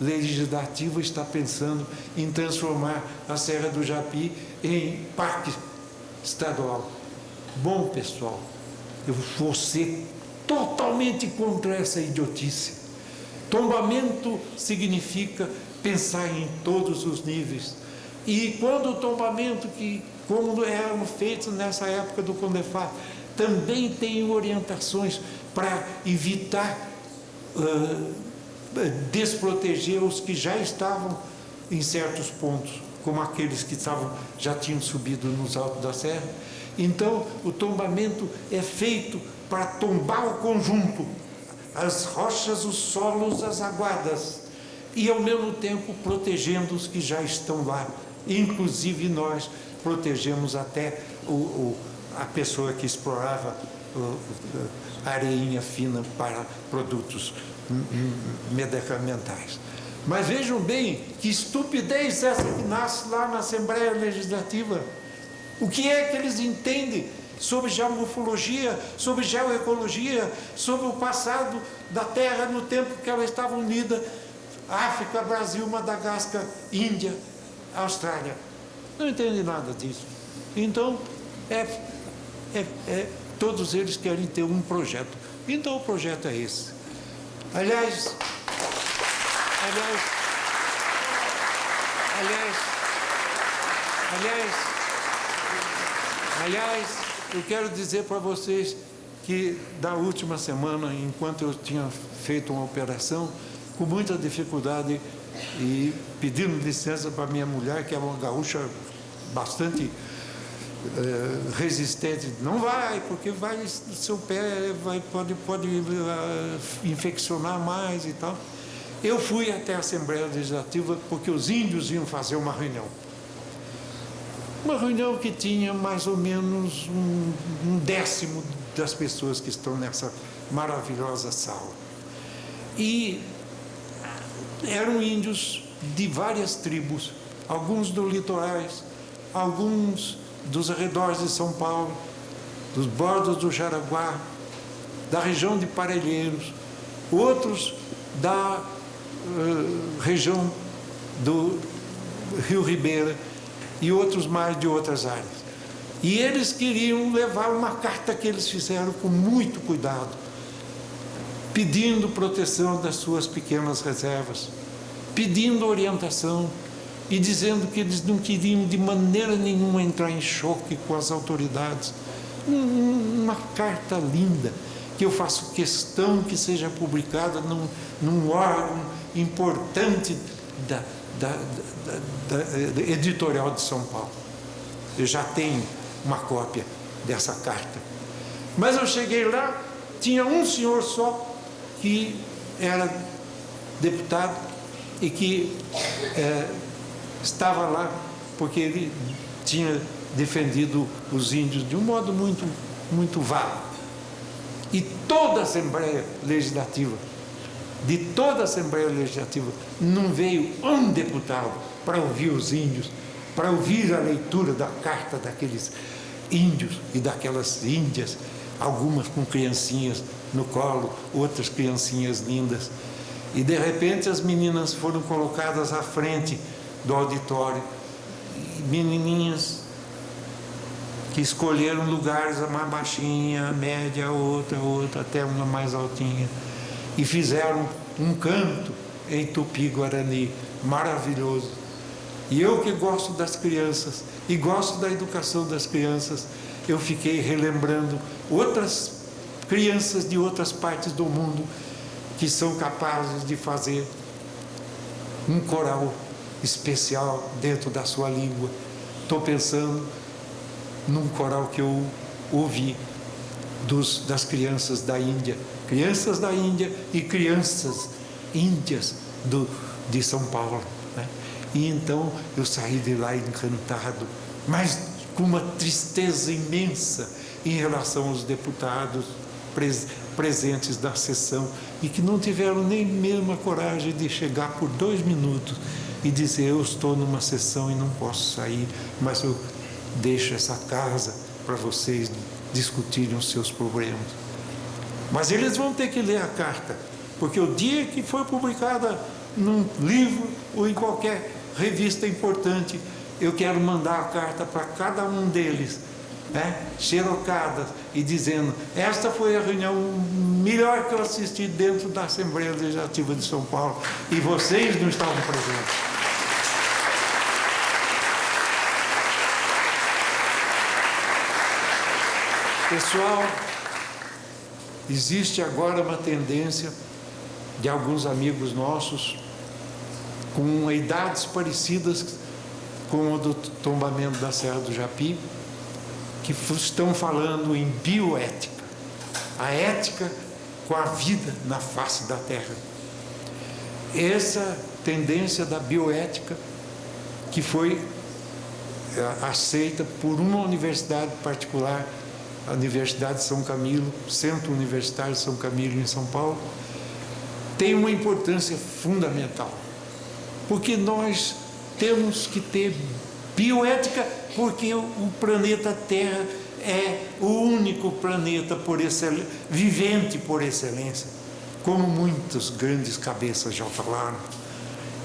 Legislativa está pensando em transformar a Serra do Japi em parque estadual. Bom, pessoal, eu vou ser totalmente contra essa idiotice. Tombamento significa pensar em todos os níveis. E quando o tombamento, como eram feitos nessa época do CONDEFAR, também tem orientações para evitar desproteger os que já estavam em certos pontos, como aqueles que já tinham subido nos altos da serra. Então, o tombamento é feito para tombar o conjunto, as rochas, os solos, as aguadas, e ao mesmo tempo protegendo os que já estão lá. Inclusive nós protegemos até a pessoa que explorava a areinha fina para produtos medicamentais. Mas vejam bem que estupidez essa que nasce lá na Assembleia Legislativa. O que é que eles entendem sobre geomorfologia, sobre geoecologia, sobre o passado da Terra no tempo que ela estava unida, África, Brasil, Madagascar, Índia, Austrália? Não entendem nada disso. Então, todos eles querem ter um projeto. Então, o projeto é esse. Aliás, eu quero dizer para vocês que da última semana, enquanto eu tinha feito uma operação, com muita dificuldade e pedindo licença para minha mulher, que é uma gaúcha bastante resistente, não vai, porque vai o seu pé pode infeccionar mais e tal. Eu fui até a Assembleia Legislativa porque os índios iam fazer uma reunião. Uma reunião que tinha mais ou menos um décimo das pessoas que estão nessa maravilhosa sala. E eram índios de várias tribos, alguns do litorais, alguns dos arredores de São Paulo, dos bordos do Jaraguá, da região de Parelheiros, outros da região do Rio Ribeira e outros mais de outras áreas. E eles queriam levar uma carta que eles fizeram com muito cuidado, pedindo proteção das suas pequenas reservas, pedindo orientação e dizendo que eles não queriam de maneira nenhuma entrar em choque com as autoridades. Uma carta linda, que eu faço questão que seja publicada num órgão importante da editorial de São Paulo. Eu já tenho uma cópia dessa carta. Mas eu cheguei lá, tinha um senhor só que era deputado e que estava lá porque ele tinha defendido os índios de um modo muito, muito vago. E toda a Assembleia Legislativa, de toda a Assembleia Legislativa, não veio um deputado para ouvir os índios, para ouvir a leitura da carta daqueles índios e daquelas índias, algumas com criancinhas no colo, outras criancinhas lindas. E de repente as meninas foram colocadas à frente do auditório menininhas que escolheram lugares, a mais baixinha, a média, outra, até uma mais altinha, e fizeram um canto em Tupi-Guarani maravilhoso. E eu que gosto das crianças e gosto da educação das crianças, eu fiquei relembrando outras crianças de outras partes do mundo que são capazes de fazer um coral especial dentro da sua língua. Estou pensando num coral que eu ouvi das crianças da Índia e crianças índias de São Paulo, né? E então eu saí de lá encantado, mas com uma tristeza imensa em relação aos deputados presentes da sessão e que não tiveram nem mesmo a coragem de chegar por 2 minutos e dizer: eu estou numa sessão e não posso sair, mas eu deixo essa casa para vocês discutirem os seus problemas. Mas eles vão ter que ler a carta, porque o dia que for publicada num livro ou em qualquer revista importante, eu quero mandar a carta para cada um deles, né, xerocada, e dizendo: esta foi a reunião melhor que eu assisti dentro da Assembleia Legislativa de São Paulo e vocês não estavam presentes. Pessoal, existe agora uma tendência de alguns amigos nossos com idades parecidas com a do tombamento da Serra do Japi, que estão falando em bioética, a ética com a vida na face da Terra. Essa tendência da bioética, que foi aceita por uma universidade particular, a Universidade de São Camilo, Centro Universitário de São Camilo, em São Paulo, tem uma importância fundamental, porque nós temos que ter bioética, porque o planeta Terra é o único planeta vivente por excelência, como muitas grandes cabeças já falaram.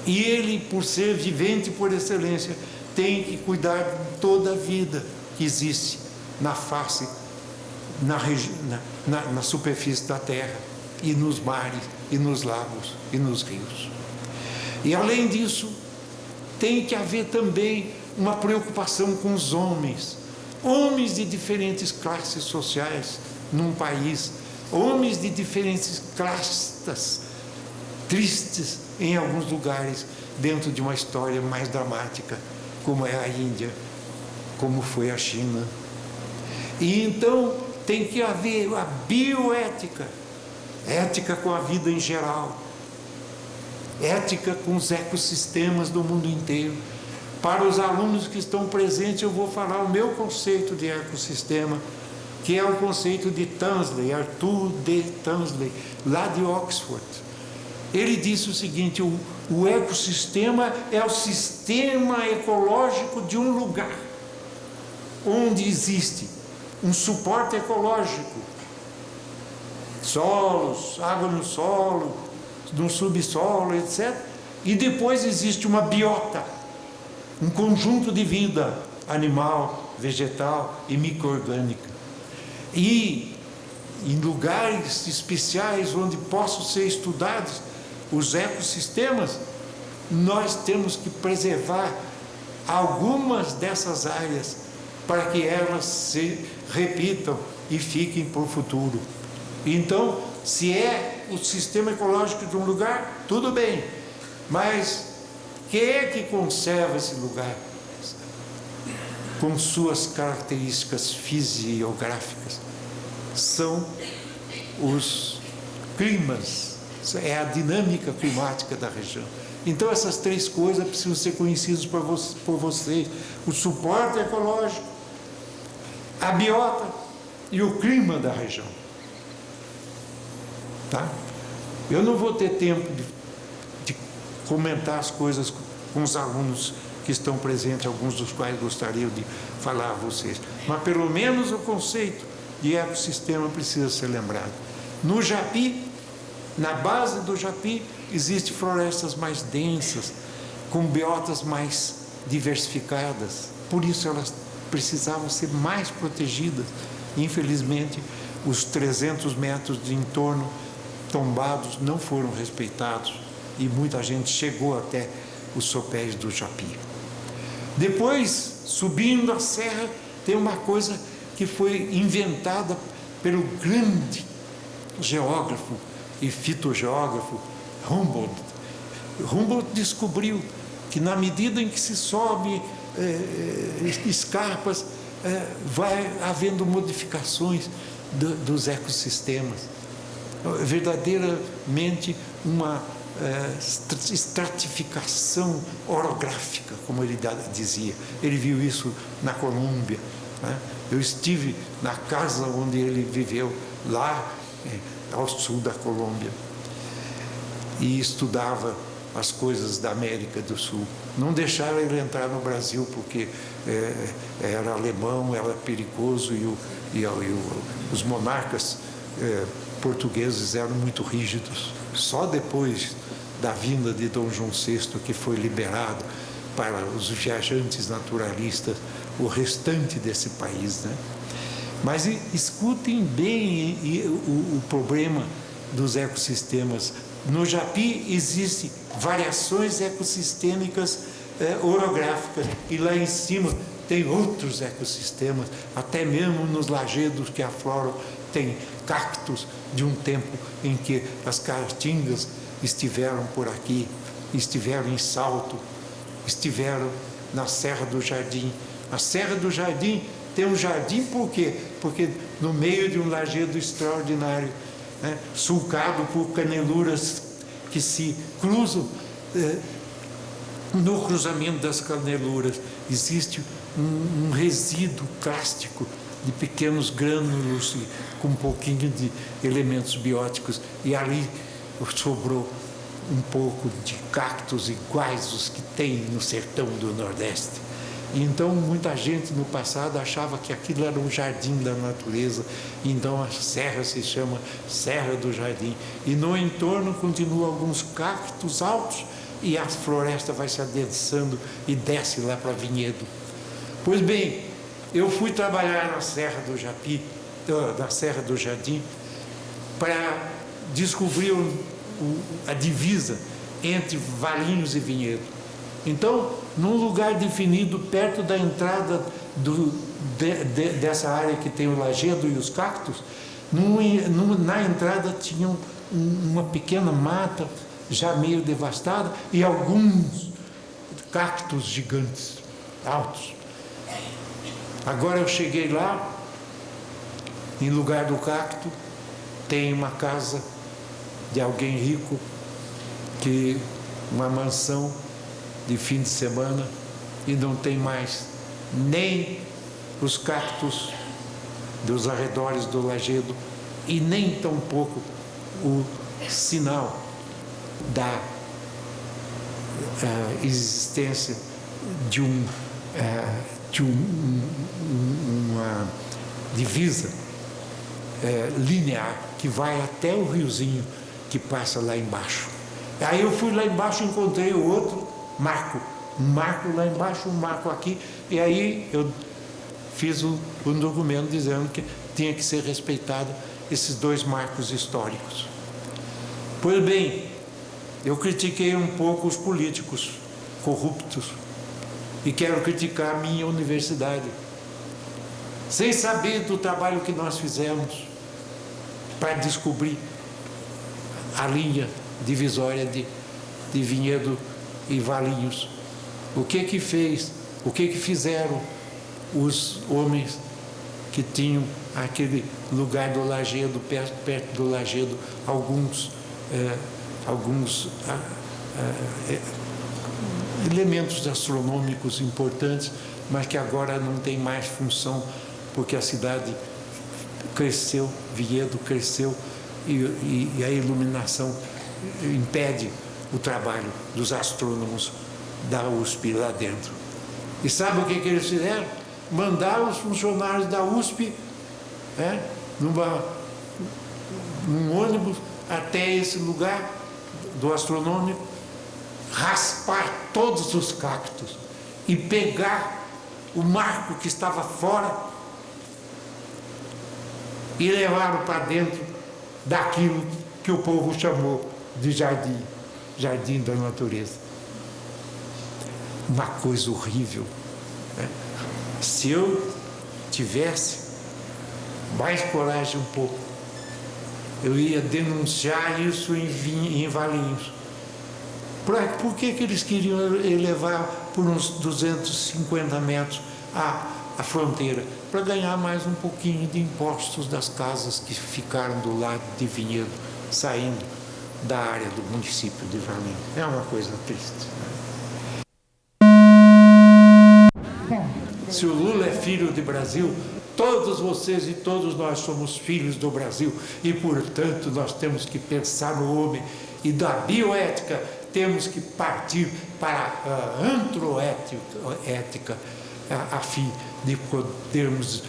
E ele, por ser vivente por excelência, tem que cuidar de toda a vida que existe na face, na superfície da Terra, e nos mares, e nos lagos, e nos rios. E além disso, tem que haver também uma preocupação com os homens de diferentes classes sociais num país, homens de diferentes castas, tristes em alguns lugares, dentro de uma história mais dramática, como é a Índia, como foi a China. E então tem que haver a bioética, ética com a vida em geral, ética com os ecossistemas do mundo inteiro. Para os alunos que estão presentes, eu vou falar o meu conceito de ecossistema, que é o conceito de Tansley, Arthur D. Tansley, lá de Oxford. Ele disse o seguinte: o ecossistema é o sistema ecológico de um lugar, onde existe um suporte ecológico, solos, água no solo, no subsolo, etc. E depois existe uma biota, um conjunto de vida animal, vegetal e micro-orgânica. E em lugares especiais onde possam ser estudados os ecossistemas, nós temos que preservar algumas dessas áreas para que elas se repitam e fiquem para o futuro. Então, se é o sistema ecológico de um lugar, tudo bem, mas quem é que conserva esse lugar com suas características fisiográficas? São os climas, é a dinâmica climática da região. Então essas 3 coisas precisam ser conhecidas por vocês: o suporte ecológico, a biota e o clima da região. Tá? Eu não vou ter tempo de comentar as coisas com os alunos que estão presentes, alguns dos quais gostariam de falar a vocês, mas pelo menos o conceito de ecossistema precisa ser lembrado. No Japi, na base do Japi, existem florestas mais densas, com biotas mais diversificadas, por isso elas precisavam ser mais protegidas. Infelizmente, os 300 metros de entorno tombados não foram respeitados e muita gente chegou até os sopés do Japi. Depois, subindo a serra, tem uma coisa que foi inventada pelo grande geógrafo e fitogeógrafo Humboldt. Humboldt descobriu que na medida em que se sobe escarpas, vai havendo modificações dos ecossistemas. Verdadeiramente uma estratificação orográfica, como ele dizia. Ele viu isso na Colômbia, né? Eu estive na casa onde ele viveu, lá ao sul da Colômbia, e estudava as coisas da América do Sul. Não deixaram ele entrar no Brasil porque era alemão, era perigoso e os monarcas portugueses eram muito rígidos. Só depois da vinda de Dom João VI que foi liberado para os viajantes naturalistas o restante desse país, né? Mas escutem bem o problema dos ecossistemas. No Japi existem variações ecossistêmicas orográficas e lá em cima tem outros ecossistemas, até mesmo nos lajedos que afloram tem cactos de um tempo em que as caatingas estiveram por aqui, estiveram em Salto, estiveram na Serra do Jardim. A Serra do Jardim tem um jardim por quê? Porque no meio de um lajedo extraordinário, né, sulcado por caneluras que se cruzam, no cruzamento das caneluras existe um resíduo cástico de pequenos grânulos com um pouquinho de elementos bióticos, e ali sobrou um pouco de cactos iguais os que tem no sertão do Nordeste. Então, muita gente no passado achava que aquilo era um jardim da natureza, então a serra se chama Serra do Jardim. E no entorno continuam alguns cactos altos e a floresta vai se adensando e desce lá para Vinhedo. Pois bem, eu fui trabalhar na Serra do Japi, na Serra do Jardim, para descobrir a divisa entre Valinhos e Vinhedo. Então, num lugar definido, perto da entrada dessa área que tem o lajedo e os cactos, na entrada tinha uma pequena mata, já meio devastada, e alguns cactos gigantes, altos. Agora eu cheguei lá, em lugar do cacto, tem uma casa de alguém rico, uma mansão de fim de semana, e não tem mais nem os cactos dos arredores do lajedo e nem tampouco o sinal da existência de uma divisa linear que vai até o riozinho que passa lá embaixo. Aí eu fui lá embaixo e encontrei o outro marco, um marco lá embaixo, um marco aqui, e aí eu fiz um documento dizendo que tinha que ser respeitado esses dois marcos históricos. Pois bem, eu critiquei um pouco os políticos corruptos e quero criticar a minha universidade, sem saber do trabalho que nós fizemos para descobrir a linha divisória de Vinhedo e Valinhos. O que fez, o que fizeram os homens que tinham aquele lugar do lajedo, perto do lajedo, alguns elementos astronômicos importantes, mas que agora não tem mais função, porque a cidade cresceu, Vinhedo cresceu, e a iluminação impede o trabalho dos astrônomos da USP lá dentro. E sabe o que eles fizeram? Mandaram os funcionários da USP num ônibus até esse lugar do astronômico, raspar todos os cactos e pegar o marco que estava fora e levaram para dentro daquilo que o povo chamou de jardim, jardim da natureza. Uma coisa horrível, né? Se eu tivesse mais coragem um pouco, eu ia denunciar isso em Valinhos. Por que eles queriam elevar por uns 250 metros a fronteira? Para ganhar mais um pouquinho de impostos das casas que ficaram do lado de Vinhedo, saindo da área do município de Valinhos. É uma coisa triste, né? Se o Lula é filho de Brasil, todos vocês e todos nós somos filhos do Brasil e, portanto, nós temos que pensar no homem e da bioética temos que partir para a antroética a fim de podermos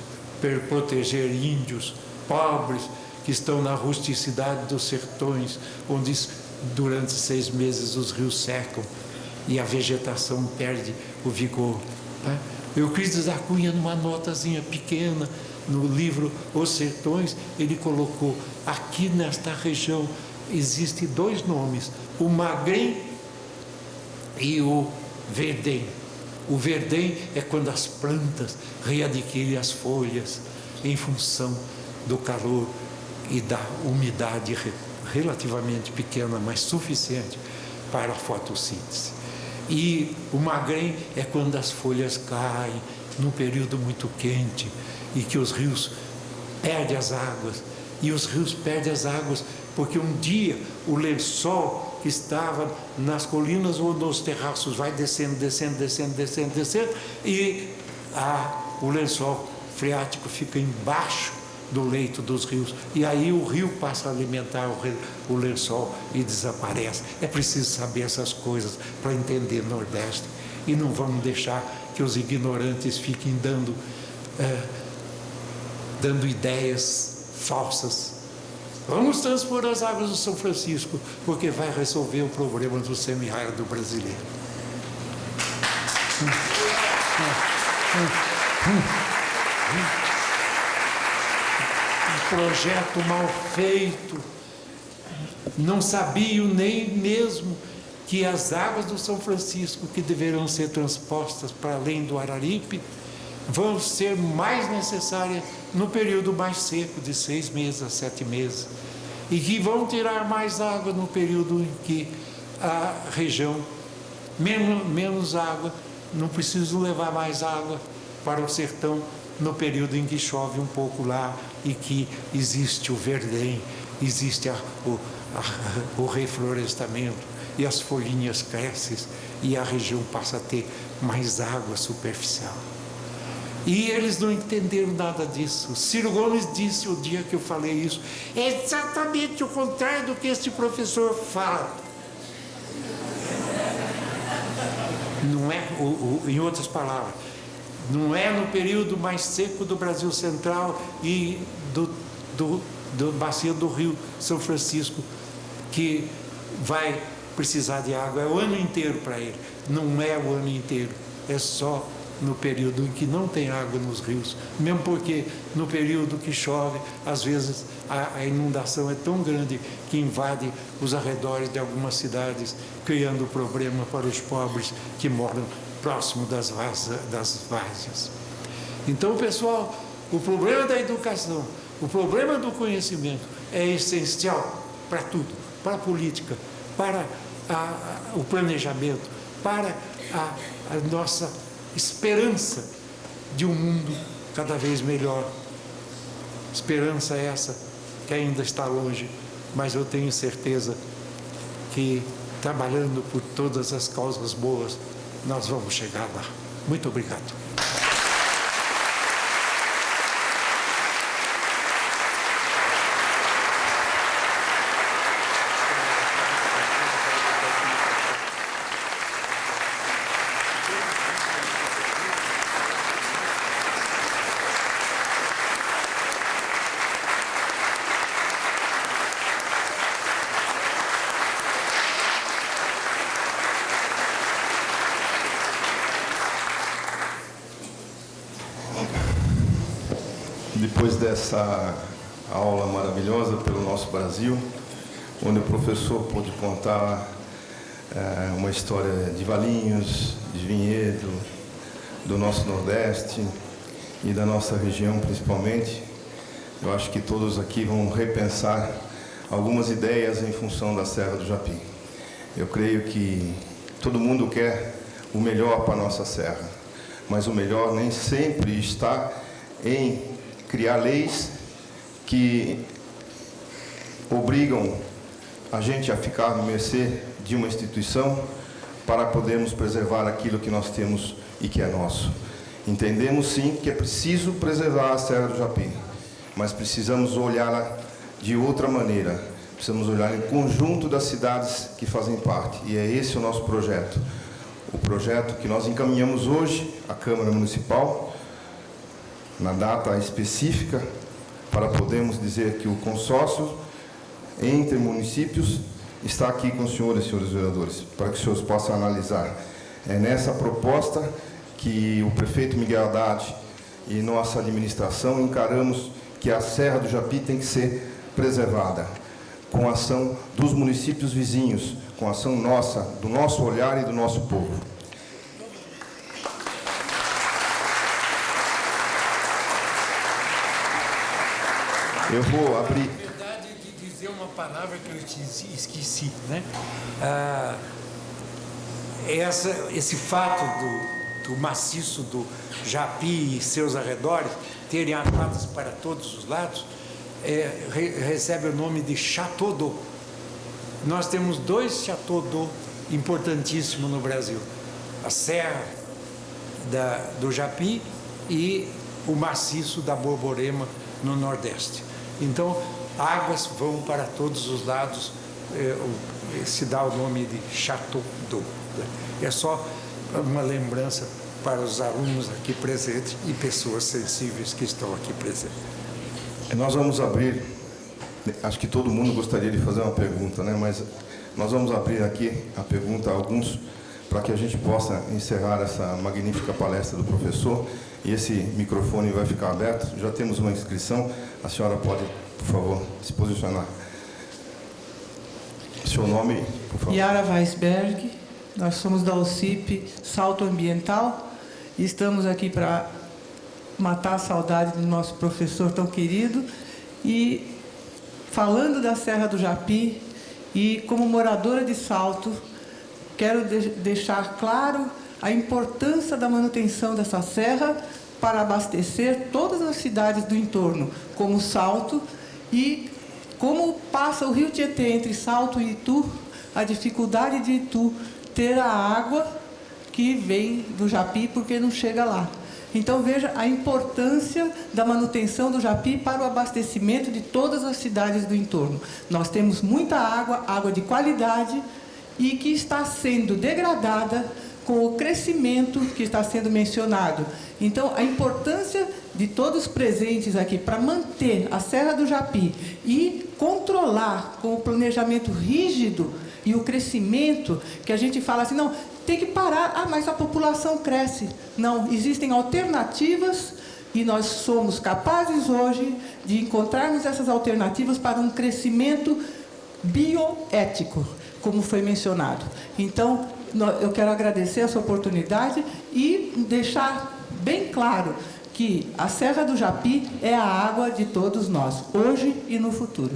proteger índios pobres que estão na rusticidade dos sertões, onde durante 6 meses os rios secam e a vegetação perde o vigor, né? Euclides da Cunha, numa notazinha pequena no livro Os Sertões, ele colocou: aqui nesta região existem 2 nomes, o Magrém e o Verdém. O Verdém é quando as plantas readquirem as folhas em função do calor e da umidade relativamente pequena, mas suficiente para a fotossíntese. E o Magrém é quando as folhas caem num período muito quente e que os rios perdem as águas. E os rios perdem as águas porque um dia o lençol que estava nas colinas ou nos terraços vai descendo e o lençol freático fica embaixo do leito dos rios, e aí o rio passa a alimentar o lençol e desaparece. É preciso saber essas coisas para entender o Nordeste, e não vamos deixar que os ignorantes fiquem dando ideias falsas. Vamos transpor as águas do São Francisco, porque vai resolver o problema do semiárido brasileiro. Um projeto mal feito. Não sabiam nem mesmo que as águas do São Francisco, que deverão ser transpostas para além do Araripe, vão ser mais necessárias no período mais seco, de 6 meses a 7 meses, e que vão tirar mais água no período em que a região, menos água, não preciso levar mais água para o sertão no período em que chove um pouco lá e que existe o verdém, existe o reflorestamento e as folhinhas crescem e a região passa a ter mais água superficial. E eles não entenderam nada disso. Ciro Gomes disse o dia que eu falei isso: é exatamente o contrário do que este professor fala. Não é, em outras palavras, não é no período mais seco do Brasil Central e do bacia do Rio São Francisco que vai precisar de água, é o ano inteiro para ele. Não é o ano inteiro, é só no período em que não tem água nos rios, mesmo porque no período que chove, às vezes a inundação é tão grande que invade os arredores de algumas cidades, criando problema para os pobres que moram próximo das várzeas. Então, pessoal, o problema da educação, o problema do conhecimento é essencial para tudo, para a política, para o planejamento, para a nossa esperança de um mundo cada vez melhor. Esperança essa que ainda está longe, mas eu tenho certeza que, trabalhando por todas as causas boas, nós vamos chegar lá. Muito obrigado. essa aula maravilhosa pelo nosso Brasil, onde o professor pôde contar uma história de Valinhos, de Vinhedo, do nosso Nordeste e da nossa região principalmente. Eu acho que todos aqui vão repensar algumas ideias em função da Serra do Japi. Eu creio que todo mundo quer o melhor para a nossa serra, mas o melhor nem sempre está em criar leis que obrigam a gente a ficar à mercê de uma instituição para podermos preservar aquilo que nós temos e que é nosso. Entendemos sim que é preciso preservar a Serra do Japi, mas precisamos olhá-la de outra maneira. Precisamos olhar em conjunto das cidades que fazem parte, e é esse o nosso projeto. O projeto que nós encaminhamos hoje à Câmara Municipal, na data específica, para podermos dizer que o consórcio entre municípios está aqui com os senhores vereadores, para que os senhores possam analisar. É nessa proposta que o prefeito Miguel Haddad e nossa administração encaramos que a Serra do Japi tem que ser preservada, com a ação dos municípios vizinhos, com a ação nossa, do nosso olhar e do nosso povo. Eu vou abrir... Na verdade, de dizer uma palavra que eu esqueci, né? Esse fato do maciço do Japi e seus arredores terem atuadas para todos os lados, recebe o nome de Chateau d'Eau. Nós temos 2 Chateau d'Eau importantíssimos no Brasil: a Serra do Japi e o maciço da Borborema no Nordeste. Então, águas vão para todos os lados, se dá o nome de Chateau d'Eau. É só uma lembrança para os alunos aqui presentes e pessoas sensíveis que estão aqui presentes. Nós vamos abrir, acho que todo mundo gostaria de fazer uma pergunta, né? Mas nós vamos abrir aqui a pergunta a alguns, para que a gente possa encerrar essa magnífica palestra do professor, e esse microfone vai ficar aberto. Já temos uma inscrição, a senhora pode, por favor, se posicionar. Seu nome, por favor. Yara Weisberg, nós somos da OCIP Salto Ambiental e estamos aqui para matar a saudade do nosso professor tão querido. E falando da Serra do Japi, e como moradora de Salto, quero deixar claro a importância da manutenção dessa serra para abastecer todas as cidades do entorno, como Salto, e como passa o rio Tietê entre Salto e Itu, a dificuldade de Itu ter a água que vem do Japi porque não chega lá. Então, veja a importância da manutenção do Japi para o abastecimento de todas as cidades do entorno. Nós temos muita água, água de qualidade, e que está sendo degradada com o crescimento que está sendo mencionado. Então, a importância de todos presentes aqui para manter a Serra do Japi e controlar com o planejamento rígido e o crescimento, que a gente fala assim, não, tem que parar, mas a população cresce. Não, existem alternativas e nós somos capazes hoje de encontrarmos essas alternativas para um crescimento bioético, como foi mencionado. Então, eu quero agradecer essa oportunidade e deixar bem claro que a Serra do Japi é a água de todos nós, hoje e no futuro.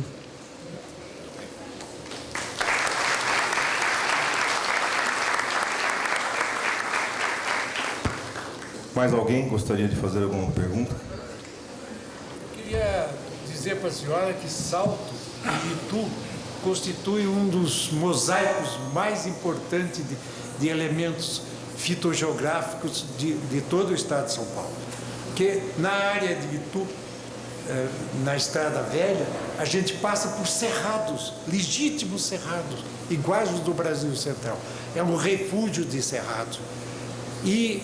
Mais alguém gostaria de fazer alguma pergunta? Queria dizer para a senhora que Salto e Itu constitui um dos mosaicos mais importantes de elementos fitogeográficos de todo o estado de São Paulo. Porque na área de Itu, na Estrada Velha, a gente passa por cerrados, legítimos cerrados, iguais os do Brasil Central. É um refúgio de cerrados. E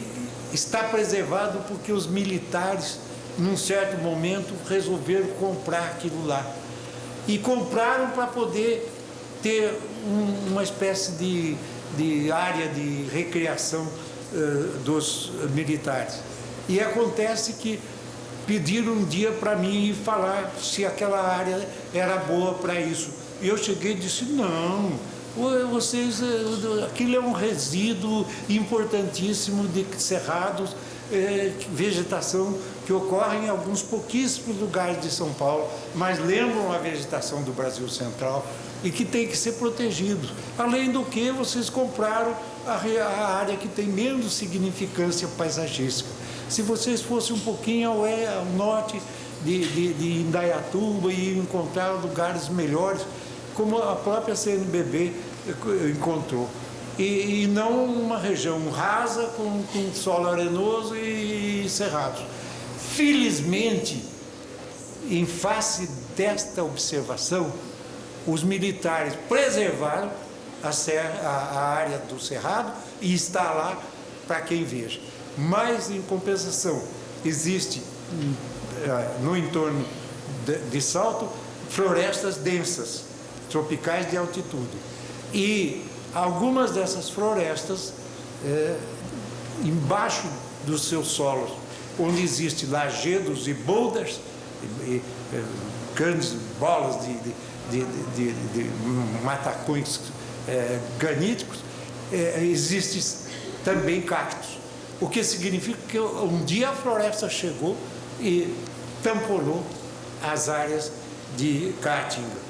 está preservado porque os militares, num certo momento, resolveram comprar aquilo lá. E compraram para poder ter uma espécie de área de recreação dos militares. E acontece que pediram um dia para mim ir falar se aquela área era boa para isso. E eu cheguei e disse, não, vocês, aquilo é um resíduo importantíssimo de cerrados, vegetação que ocorre em alguns pouquíssimos lugares de São Paulo, mas lembram a vegetação do Brasil Central e que tem que ser protegido. Além do que, vocês compraram a área que tem menos significância paisagística. Se vocês fossem um pouquinho ao norte de Indaiatuba e encontrar lugares melhores, como a própria CNBB encontrou. E não uma região rasa com solo arenoso e cerrados. Felizmente, em face desta observação, os militares preservaram a área do cerrado e está lá para quem veja. Mas, em compensação, existe no entorno de Salto florestas densas, tropicais de altitude. E algumas dessas florestas, embaixo dos seus solos, onde existem lajedos e boulders, grandes bolas de matacões graníticos, existem também cactos. O que significa que um dia a floresta chegou e tamponou as áreas de Caatinga.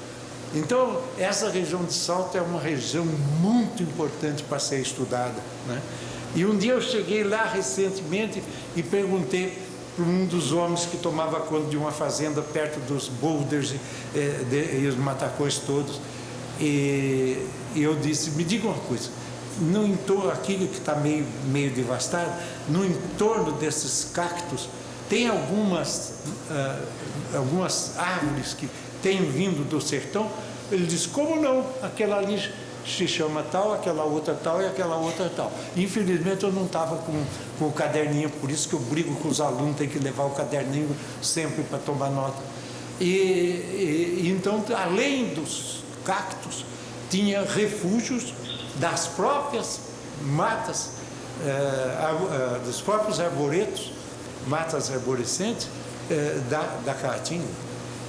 Então, essa região de Salto é uma região muito importante para ser estudada, né? E um dia eu cheguei lá recentemente e perguntei para um dos homens que tomava conta de uma fazenda perto dos boulders e os matacões todos, e eu disse, me diga uma coisa, no entorno, aquilo que está meio devastado, no entorno desses cactos, tem algumas árvores que têm vindo do sertão? Ele disse, como não? Aquela ali se chama tal, aquela outra tal e aquela outra tal. Infelizmente eu não estava com o caderninho, por isso que eu brigo com os alunos, tem que levar o caderninho sempre para tomar nota. Então, além dos cactos, tinha refúgios das próprias matas, dos próprios arboretos, matas arborescentes da Caatinga,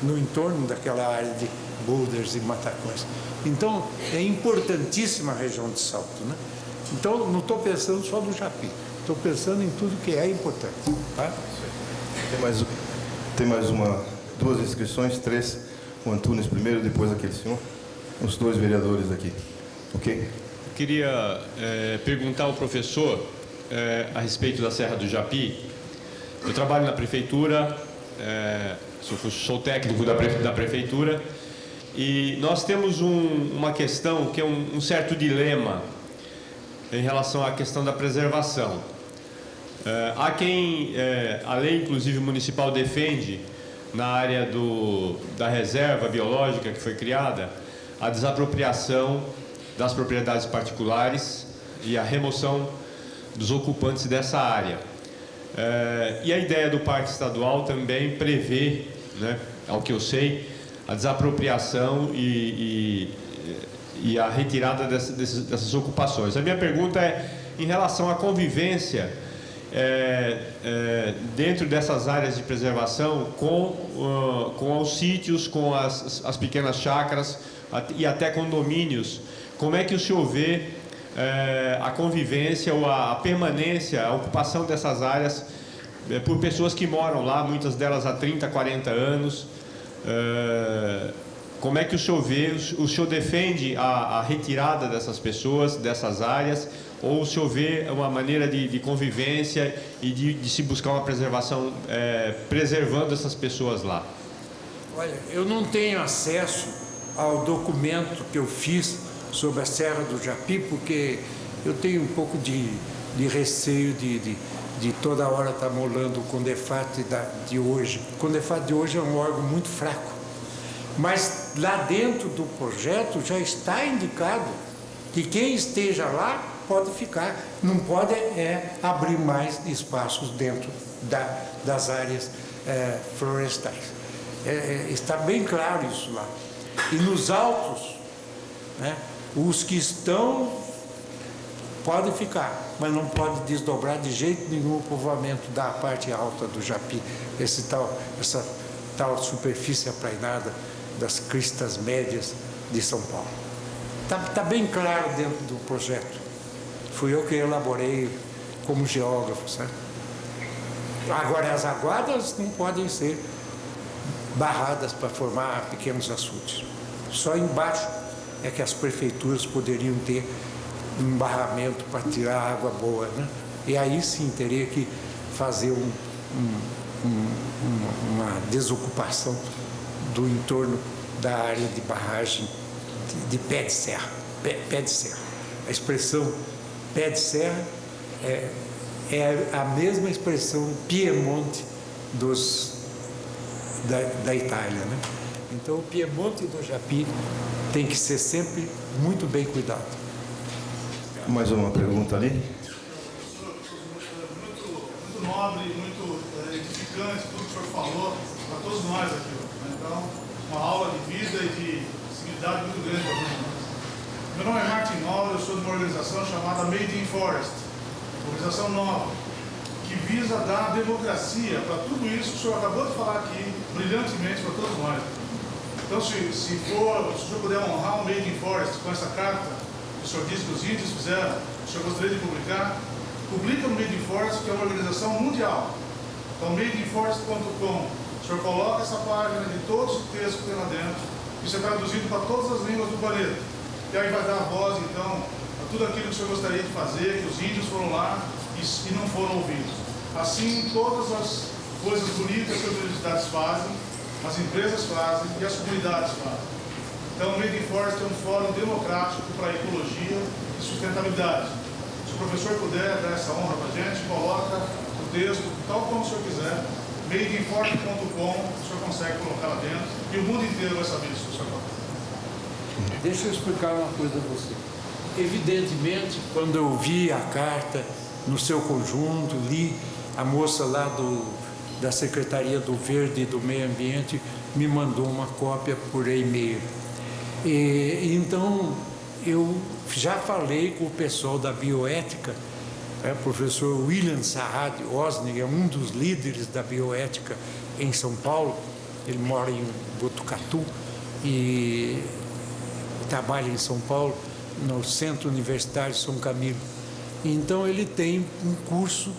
no entorno daquela área de boulders e matacões. Então, é importantíssima a região de Salto, né? Então, não estou pensando só no Japi, estou pensando em tudo que é importante. Tá? Tem mais duas inscrições, três. O Antunes primeiro, depois aquele senhor. Os dois vereadores aqui. Ok? Eu queria perguntar ao professor a respeito da Serra do Japi. Eu trabalho na prefeitura, sou técnico da prefeitura, e nós temos uma questão que é um certo dilema em relação à questão da preservação. Há quem, a lei inclusive municipal defende, na área da reserva biológica que foi criada, a desapropriação das propriedades particulares e a remoção dos ocupantes dessa área. E a ideia do Parque Estadual também prevê, né, ao que eu sei, a desapropriação e a retirada dessas ocupações. A minha pergunta é em relação à convivência dentro dessas áreas de preservação com os sítios, com as pequenas chácaras e até condomínios. Como é que o senhor vê a convivência ou a permanência, a ocupação dessas áreas por pessoas que moram lá, muitas delas há 30, 40 anos? Como é que o senhor vê? O senhor defende a retirada dessas pessoas, dessas áreas, ou o senhor vê uma maneira de convivência e de se buscar uma preservação, preservando essas pessoas lá? Olha, eu não tenho acesso ao documento que eu fiz sobre a Serra do Japi, porque eu tenho um pouco de receio de toda hora estar molando o CONDEFAT de hoje. O CONDEFAT de hoje é um órgão muito fraco. Mas lá dentro do projeto já está indicado que quem esteja lá pode ficar. Não pode abrir mais espaços dentro das áreas florestais. Está bem claro isso lá. E nos autos, né, os que estão pode ficar, mas não pode desdobrar de jeito nenhum o povoamento da parte alta do Japi, essa tal superfície aplainada das cristas médias de São Paulo. Tá bem claro dentro do projeto. Fui eu que elaborei como geógrafo, sabe? Agora, as aguadas não podem ser barradas para formar pequenos açudes. Só embaixo é que as prefeituras poderiam ter um barramento para tirar água boa, né? E aí sim teria que fazer uma desocupação do entorno da área de barragem de pé de serra. Pé de serra. A expressão pé de serra é a mesma expressão Piemonte da Itália, né? Então o Piemonte do Japi tem que ser sempre muito bem cuidado. Mais uma pergunta ali. Muito nobre, muito edificante tudo que o senhor falou para todos nós aqui. Então, uma aula de vida e de civilidade muito grande para todos nós. Meu nome é Martin Noller, eu sou de uma organização chamada Made in Forest, organização nova, que visa dar democracia para tudo isso que o senhor acabou de falar aqui, brilhantemente para todos nós. Então, se o senhor puder honrar o Made in Forest com essa carta, que o senhor disse que os índios fizeram, o senhor gostaria de publicar, publica no Made in Forest, que é uma organização mundial. Então, madeinforest.com, o senhor coloca essa página de todos os textos que tem lá dentro, isso é traduzido para todas as línguas do planeta. E aí vai dar voz, então, a tudo aquilo que o senhor gostaria de fazer, que os índios foram lá e não foram ouvidos. Assim, todas as coisas bonitas que as universidades fazem, as empresas fazem e as comunidades fazem. Então, o Made in Forest é um fórum democrático para a ecologia e sustentabilidade. Se o professor puder dar essa honra para a gente, coloca o texto, tal como o senhor quiser, madeinforest.com, o senhor consegue colocar lá dentro e o mundo inteiro vai saber disso, senhor. Deixa eu explicar uma coisa a você. Evidentemente, quando eu vi a carta no seu conjunto, li a moça lá da Secretaria do Verde e do Meio Ambiente me mandou uma cópia por e-mail. Então, eu já falei com o pessoal da bioética, o professor William Saad Osnig é um dos líderes da bioética em São Paulo, ele mora em Botucatu e trabalha em São Paulo, no Centro Universitário São Camilo. Então, ele tem um curso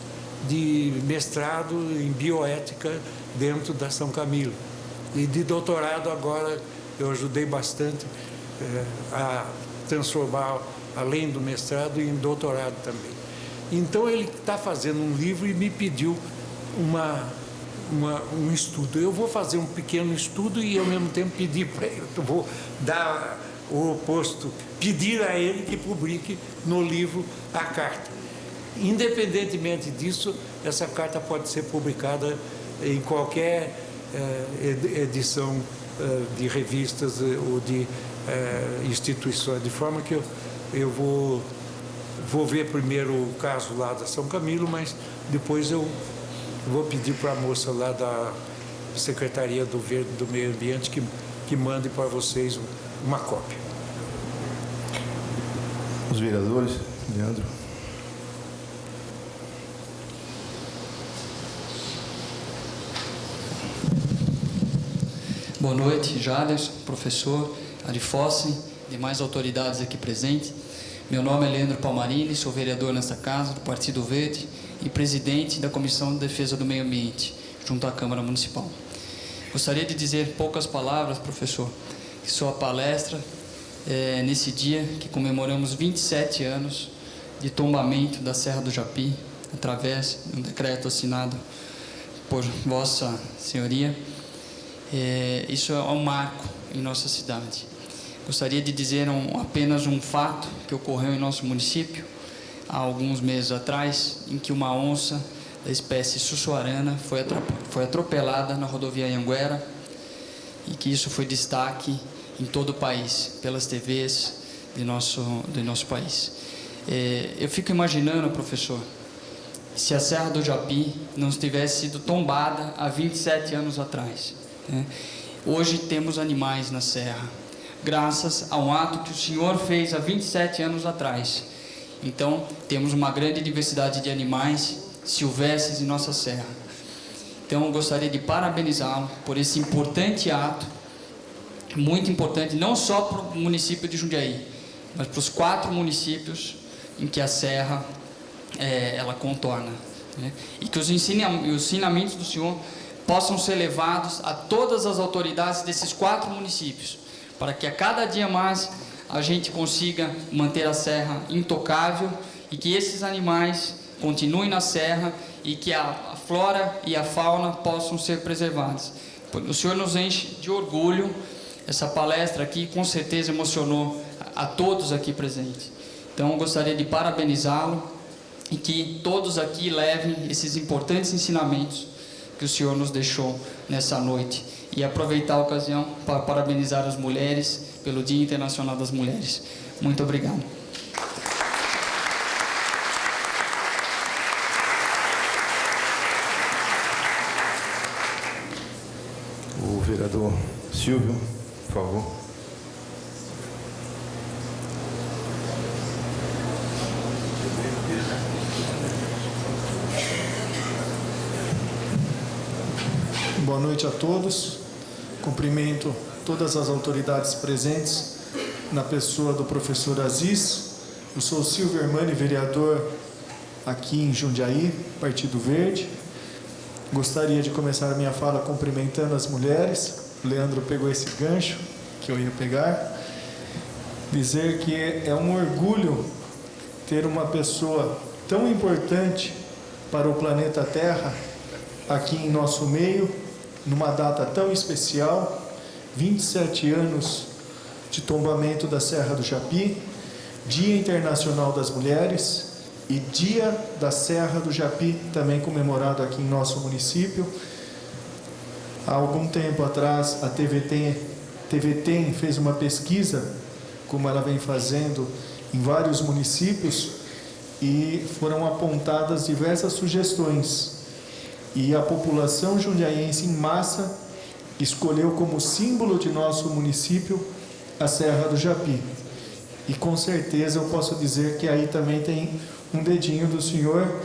de mestrado em bioética dentro da São Camilo. E de doutorado agora eu ajudei bastante a transformar, além do mestrado, em doutorado também. Então ele está fazendo um livro e me pediu um estudo. Eu vou fazer um pequeno estudo e ao mesmo tempo pedir para ele, eu vou dar o oposto, pedir a ele que publique no livro a carta. Independentemente disso, essa carta pode ser publicada em qualquer edição de revistas ou de instituições, de forma que eu vou ver primeiro o caso lá da São Camilo, mas depois eu vou pedir para a moça lá da Secretaria do Verde do Meio Ambiente que mande para vocês uma cópia. Os vereadores, Leandro. Boa noite, Jaders, professor, Arifosse, demais autoridades aqui presentes. Meu nome é Leandro Palmarini, sou vereador nesta casa do Partido Verde e presidente da Comissão de Defesa do Meio Ambiente, junto à Câmara Municipal. Gostaria de dizer poucas palavras, professor, que sua palestra nesse dia que comemoramos 27 anos de tombamento da Serra do Japi, através de um decreto assinado por Vossa Senhoria. Isso é um marco em nossa cidade. Gostaria de dizer apenas um fato que ocorreu em nosso município há alguns meses atrás, em que uma onça da espécie sussuarana foi atropelada na rodovia Anhanguera e que isso foi destaque em todo o país, pelas TVs do nosso país. Eu fico imaginando, professor, se a Serra do Japi não tivesse sido tombada há 27 anos atrás. Hoje temos animais na serra, graças a um ato que o senhor fez há 27 anos atrás, Então, temos uma grande diversidade de animais silvestres em nossa serra. Então, eu gostaria de parabenizá-lo por esse importante ato, muito importante, não só para o município de Jundiaí, mas para os 4 municípios em que a serra ela contorna, né? E que os ensinamentos do senhor possam ser levados a todas as autoridades desses 4 municípios, para que a cada dia mais a gente consiga manter a serra intocável e que esses animais continuem na serra e que a flora e a fauna possam ser preservadas. O senhor nos enche de orgulho. Essa palestra aqui com certeza emocionou a todos aqui presentes. Então eu gostaria de parabenizá-lo e que todos aqui levem esses importantes ensinamentos que o senhor nos deixou nessa noite. E aproveitar a ocasião para parabenizar as mulheres pelo Dia Internacional das Mulheres. Muito obrigado. O vereador Silvio, por favor. Boa noite a todos. Cumprimento todas as autoridades presentes na pessoa do professor Aziz. Eu sou Silvio Hermani, vereador aqui em Jundiaí, Partido Verde. Gostaria de começar a minha fala cumprimentando as mulheres. O Leandro pegou esse gancho que eu ia pegar. Dizer que é um orgulho ter uma pessoa tão importante para o planeta Terra aqui em nosso meio, numa data tão especial, 27 anos de tombamento da Serra do Japi, Dia Internacional das Mulheres e Dia da Serra do Japi, também comemorado aqui em nosso município. Há algum tempo atrás, a TVTEM fez uma pesquisa, como ela vem fazendo em vários municípios, e foram apontadas diversas sugestões. E a população jundiaiense em massa escolheu como símbolo de nosso município a Serra do Japi. E com certeza eu posso dizer que aí também tem um dedinho do senhor,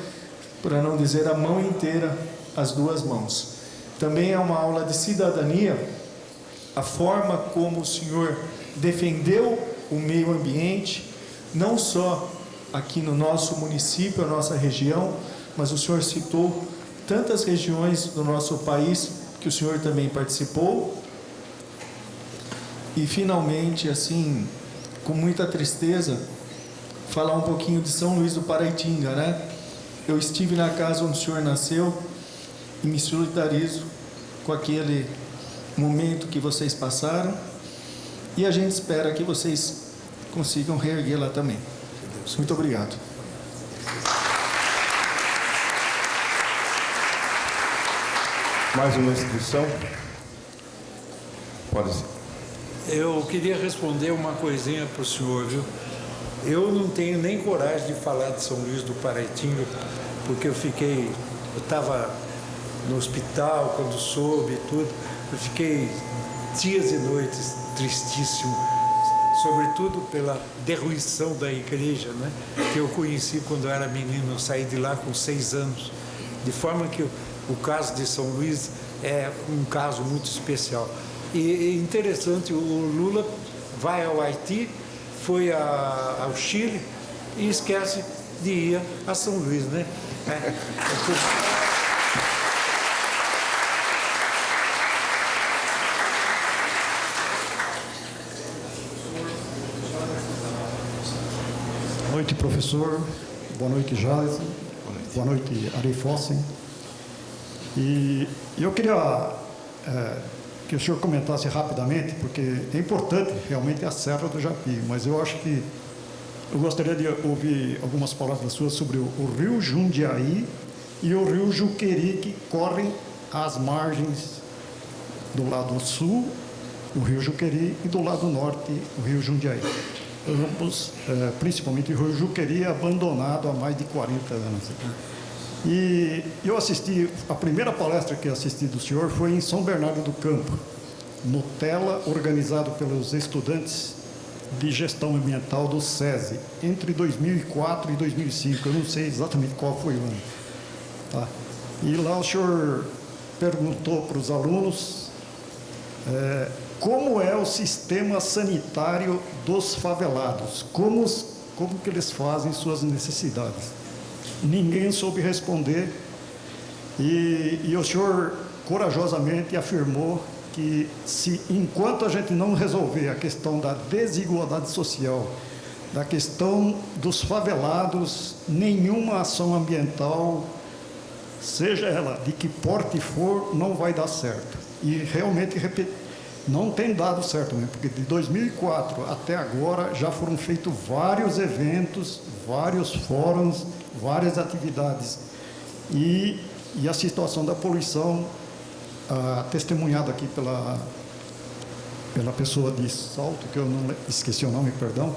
para não dizer a mão inteira, as 2 mãos. Também é uma aula de cidadania, a forma como o senhor defendeu o meio ambiente, não só aqui no nosso município, a nossa região, mas o senhor citou tantas regiões do nosso país que o senhor também participou. E finalmente, assim, com muita tristeza, falar um pouquinho de São Luís do Paraitinga, né? Eu estive na casa onde o senhor nasceu e me solidarizo com aquele momento que vocês passaram, e a gente espera que vocês consigam reerguê-la também. Muito obrigado. Mais uma inscrição? Pode ser. Eu queria responder uma coisinha para o senhor, viu? Eu não tenho nem coragem de falar de São Luís do Paraitinga, porque eu estava no hospital quando soube tudo, eu fiquei dias e noites tristíssimo, sobretudo pela derruição da igreja, né? Que eu conheci quando eu era menino, eu saí de lá com 6 anos, de forma que o caso de São Luís é um caso muito especial. E interessante, o Lula vai ao Haiti, foi ao Chile e esquece de ir a São Luís, né? Boa noite, professor. Boa noite, Jales. Boa noite, Ari Fossen. E eu queria que o senhor comentasse rapidamente, porque é importante realmente a Serra do Japi, mas eu acho que eu gostaria de ouvir algumas palavras suas sobre o rio Jundiaí e o rio Juqueri, que correm às margens do lado sul, o rio Juqueri, e do lado norte, o rio Jundiaí. Ambos, principalmente o rio Juqueri, abandonado há mais de 40 anos. E eu assisti, a primeira palestra que assisti do senhor foi em São Bernardo do Campo, no TELA, organizado pelos estudantes de gestão ambiental do SESI, entre 2004 e 2005. Eu não sei exatamente qual foi o ano. Tá? E lá o senhor perguntou para os alunos como é o sistema sanitário dos favelados, como que eles fazem suas necessidades. Ninguém soube responder e o senhor corajosamente afirmou que enquanto a gente não resolver a questão da desigualdade social, da questão dos favelados, nenhuma ação ambiental, seja ela de que porte for, não vai dar certo. E realmente não tem dado certo mesmo, porque de 2004 até agora já foram feitos vários eventos, vários fóruns, várias atividades. E a situação da poluição, testemunhada aqui pela pessoa de Salto, que eu não esqueci o nome, perdão,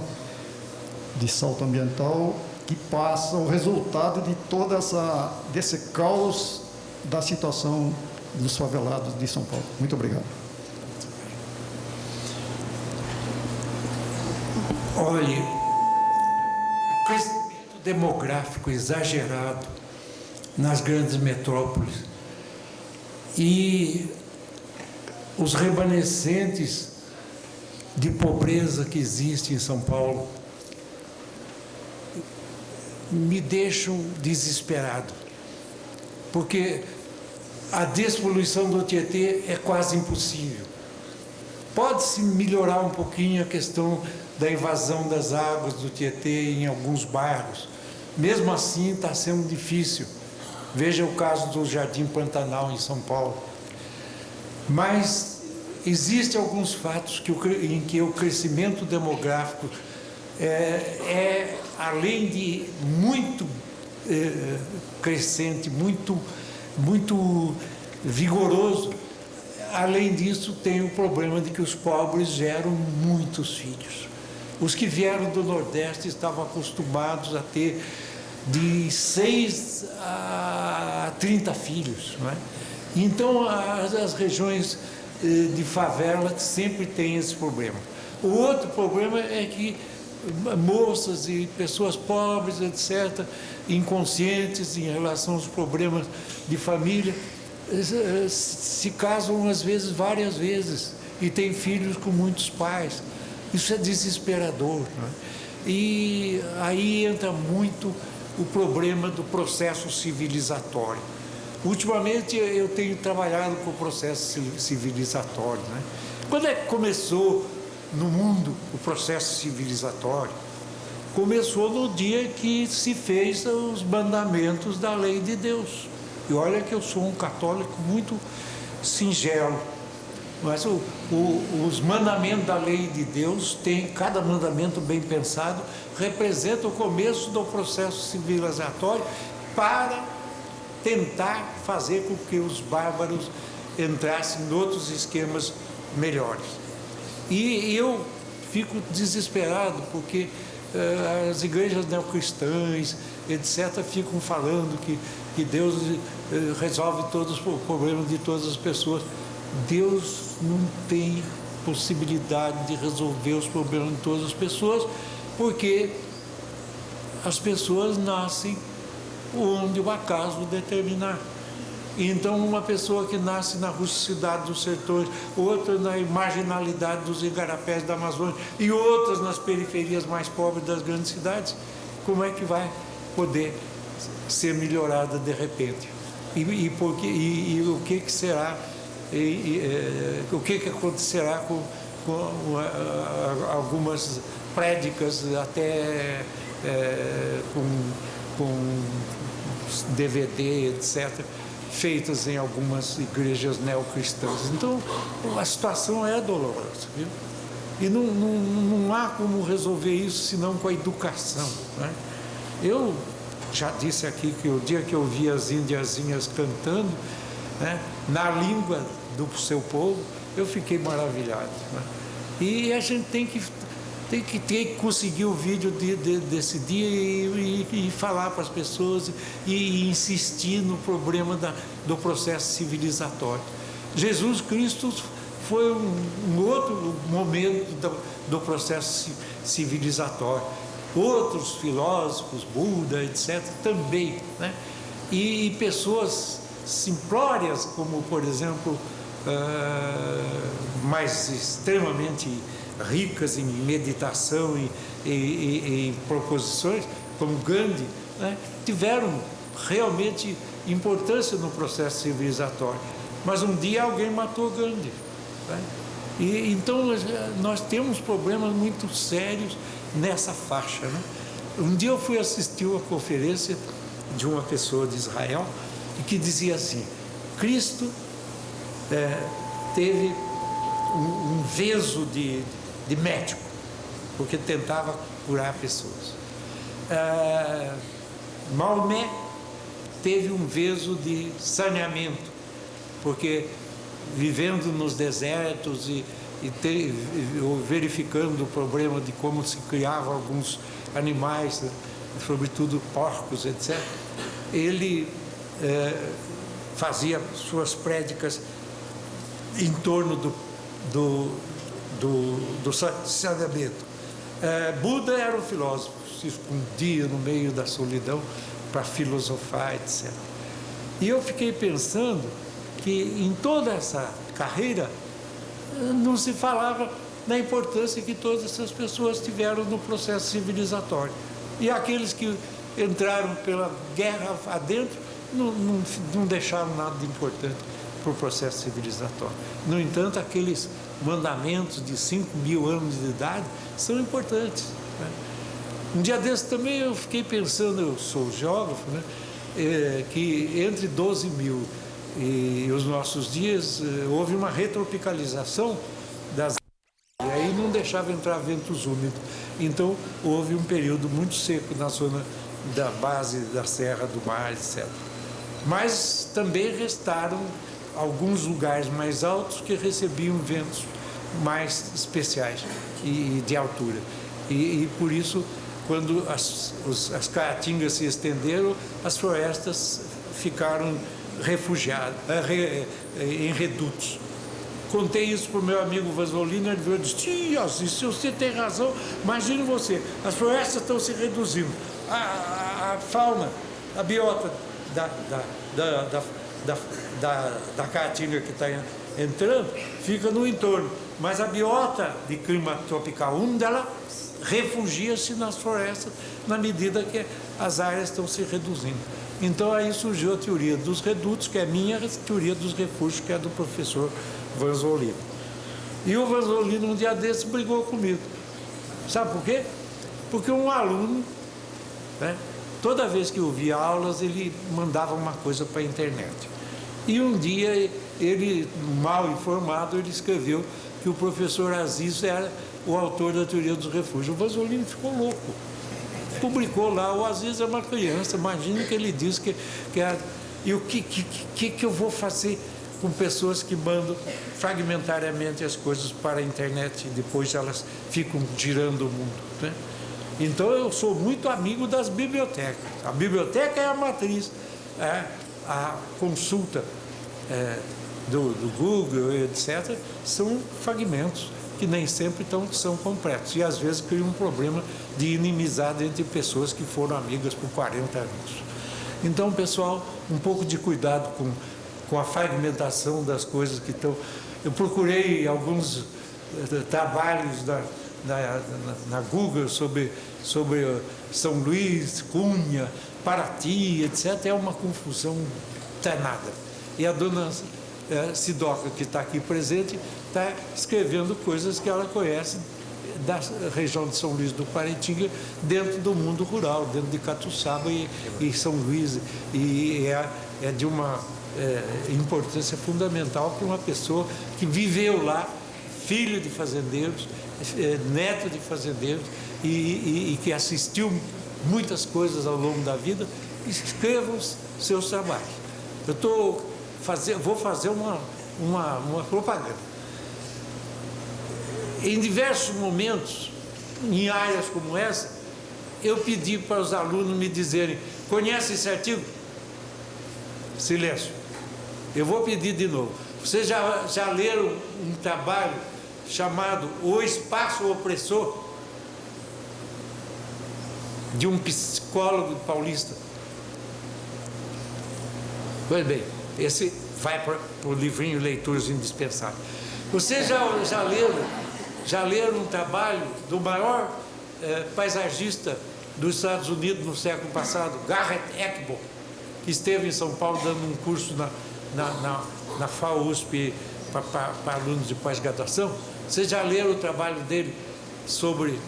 de Salto Ambiental, que passa o resultado de toda desse caos da situação dos favelados de São Paulo. Muito obrigado. Olhe, o crescimento demográfico exagerado nas grandes metrópoles e os remanescentes de pobreza que existe em São Paulo me deixam desesperado, porque a despoluição do Tietê é quase impossível. Pode-se melhorar um pouquinho a questão da invasão das águas do Tietê em alguns bairros. Mesmo assim, está sendo difícil. Veja o caso do Jardim Pantanal, em São Paulo. Mas existem alguns fatos em que o crescimento demográfico além de muito crescente, muito vigoroso, além disso, tem o problema de que os pobres geram muitos filhos. Os que vieram do Nordeste estavam acostumados a ter de 6 a 30 filhos, não é? Então, as regiões de favela sempre têm esse problema. O outro problema é que moças e pessoas pobres, etc., inconscientes em relação aos problemas de família, se casam às vezes, várias vezes, e têm filhos com muitos pais. Isso é desesperador, não é? E aí entra muito o problema do processo civilizatório. Ultimamente eu tenho trabalhado com o processo civilizatório, né? Quando é que começou no mundo o processo civilizatório? Começou no dia que se fez os mandamentos da lei de Deus. E olha que eu sou um católico muito singelo, mas os mandamentos da lei de Deus, cada mandamento bem pensado, representa o começo do processo civilizatório para tentar fazer com que os bárbaros entrassem em outros esquemas melhores. E eu fico desesperado porque as igrejas neocristãs, etc., ficam falando que Deus resolve todos os problemas de todas as pessoas. Deus não tem possibilidade de resolver os problemas de todas as pessoas, porque as pessoas nascem onde o acaso determinar. Então, uma pessoa que nasce na rusticidade dos sertões, outra na marginalidade dos igarapés da Amazônia e outras nas periferias mais pobres das grandes cidades, como é que vai poder ser melhorada de repente? E o que será? O que acontecerá com algumas prédicas, até com DVD, etc., feitas em algumas igrejas neocristãs. Então, a situação é dolorosa, viu? E não há como resolver isso senão com a educação, né? Eu já disse aqui que o dia que eu vi as indiazinhas cantando, né, na língua do seu povo, eu fiquei maravilhado, né? E a gente tem que conseguir o vídeo desse dia e falar para as pessoas e insistir no problema do processo civilizatório. Jesus Cristo foi um outro momento do processo civilizatório. Outros filósofos, Buda, etc., também, né? E pessoas simplórias, como, por exemplo, mais extremamente ricas em meditação e em proposições, como Gandhi, né? Tiveram realmente importância no processo civilizatório. Mas um dia alguém matou Gandhi, né? E então nós temos problemas muito sérios nessa faixa, né? Um dia eu fui assistir uma conferência de uma pessoa de Israel que dizia assim: Cristo teve um veso de médico, porque tentava curar pessoas. Maomé teve um veso de saneamento, porque vivendo nos desertos e verificando o problema de como se criavam alguns animais, sobretudo porcos, etc., ele fazia suas prédicas em torno do saneamento. Buda era um filósofo, se escondia no meio da solidão para filosofar, etc. E eu fiquei pensando que em toda essa carreira não se falava da importância que todas essas pessoas tiveram no processo civilizatório. E aqueles que entraram pela guerra adentro não deixaram nada de importante para o processo civilizatório. No entanto, aqueles mandamentos de 5.000 anos de idade são importantes, né? Um dia desse também eu fiquei pensando, eu sou geógrafo, né? Que entre 12.000 e os nossos dias houve uma retropicalização das áreas, e aí não deixava entrar ventos úmidos. Então houve um período muito seco na zona da base da Serra do Mar, etc. Mas também restaram alguns lugares mais altos que recebiam ventos mais especiais e de altura. E por isso, quando as caatingas se estenderam, as florestas ficaram refugiadas, em redutos. Contei isso para o meu amigo Vanzolini, ele disse: se você tem razão, imagine você, as florestas estão se reduzindo, a fauna, a biota da caatinga que está entrando fica no entorno, mas a biota de clima tropical úmido, ela refugia-se nas florestas na medida que as áreas estão se reduzindo. Então aí surgiu a teoria dos redutos, que é a minha teoria dos refúgios, que é do professor Vanzolini. E o Vanzolini, um dia desses, brigou comigo. Sabe por quê? Porque um aluno, né, toda vez que eu via aulas, ele mandava uma coisa para a internet. E um dia, ele, mal informado, ele escreveu que o professor Aziz era o autor da teoria dos refúgios. O Vanzolini ficou louco. Publicou lá, o Aziz é uma criança, imagina que ele disse que era... E o que eu vou fazer com pessoas que mandam fragmentariamente as coisas para a internet e depois elas ficam girando o mundo, né? Então eu sou muito amigo das bibliotecas. A biblioteca é a matriz, a consulta do Google, etc., são fragmentos que nem sempre são completos e às vezes criam um problema de inimizade entre pessoas que foram amigas por 40 anos. Então, pessoal, um pouco de cuidado com a fragmentação das coisas que estão... Eu procurei alguns trabalhos na Google sobre São Luís, Cunha, Paraty, etc. É uma confusão danada. E a dona Sidoca, que está aqui presente, está escrevendo coisas que ela conhece da região de São Luís do Paraitinga, dentro do mundo rural, dentro de Catuçaba e São Luís, e é de uma importância fundamental para uma pessoa que viveu lá, filho de fazendeiros, neto de fazendeiros, e que assistiu muitas coisas ao longo da vida. Escrevam seus trabalhos. Eu vou fazer uma propaganda. Em diversos momentos, em áreas como essa, eu pedi para os alunos me dizerem: conhece esse artigo? Silêncio. Eu vou pedir de novo. Vocês já leram um trabalho chamado O Espaço Opressor, de um psicólogo paulista? Pois bem, esse vai para o livrinho Leituras Indispensáveis. Vocês já leram um trabalho do maior paisagista dos Estados Unidos no século passado, Garrett Eckbo, que esteve em São Paulo dando um curso na FAUSP para alunos de pós-graduação? Vocês já leram o trabalho dele sobre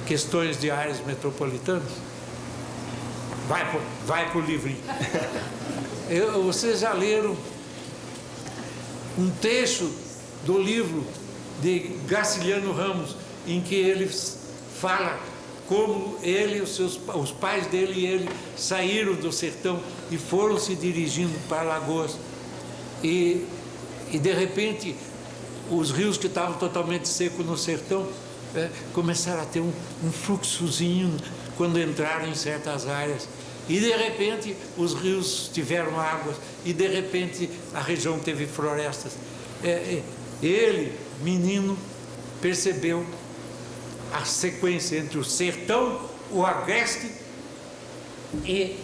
questões de áreas metropolitanas? Vai para o livrinho. Vocês já leram um trecho do livro de Graciliano Ramos, em que ele fala como ele, os pais dele e ele saíram do sertão e foram se dirigindo para Alagoas. E de repente, os rios que estavam totalmente secos no sertão começaram a ter um fluxozinho quando entraram em certas áreas. E de repente, os rios tiveram águas e de repente a região teve florestas. Ele, menino, percebeu a sequência entre o sertão, o agreste e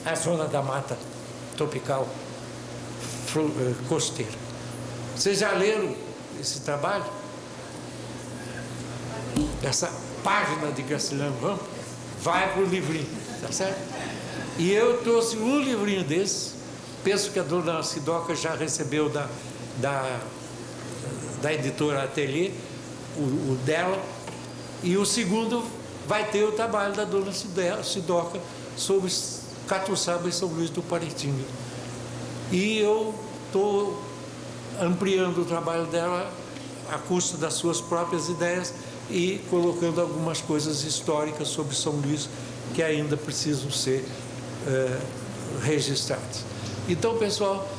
a zona da mata tropical costeira. Vocês já leram esse trabalho? Essa página de Graciliano Ramos? Vai para o livrinho, tá certo? E eu trouxe um livrinho desse, penso que a dona Sidoca já recebeu da editora Ateliê, o dela, e o segundo vai ter o trabalho da dona Sidoca sobre Catuçaba e São Luís do Paraitinga. E eu estou ampliando o trabalho dela a custo das suas próprias ideias e colocando algumas coisas históricas sobre São Luís que ainda precisam ser registradas. Então, pessoal,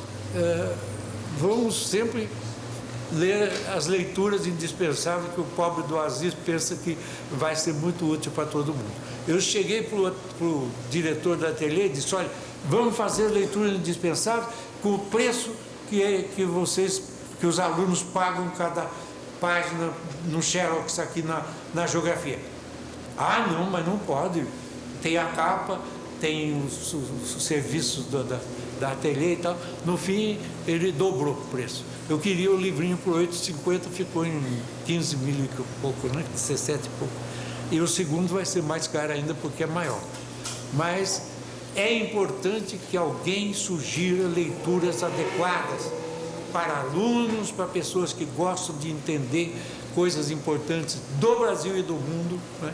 vamos sempre ler as leituras indispensáveis que o pobre do Aziz pensa que vai ser muito útil para todo mundo. Eu cheguei para o diretor da Ateliê e disse: olha, vamos fazer leituras indispensáveis com o preço que os alunos pagam cada página no Xerox aqui na geografia. Ah, não, mas não pode. Tem a capa, tem os serviços da Ateliê e tal. No fim, ele dobrou o preço. Eu queria o livrinho por R$ 8,50, ficou em 15 mil e pouco, né? 17 e pouco. E o segundo vai ser mais caro ainda porque é maior. Mas é importante que alguém sugira leituras adequadas para alunos, para pessoas que gostam de entender coisas importantes do Brasil e do mundo, né?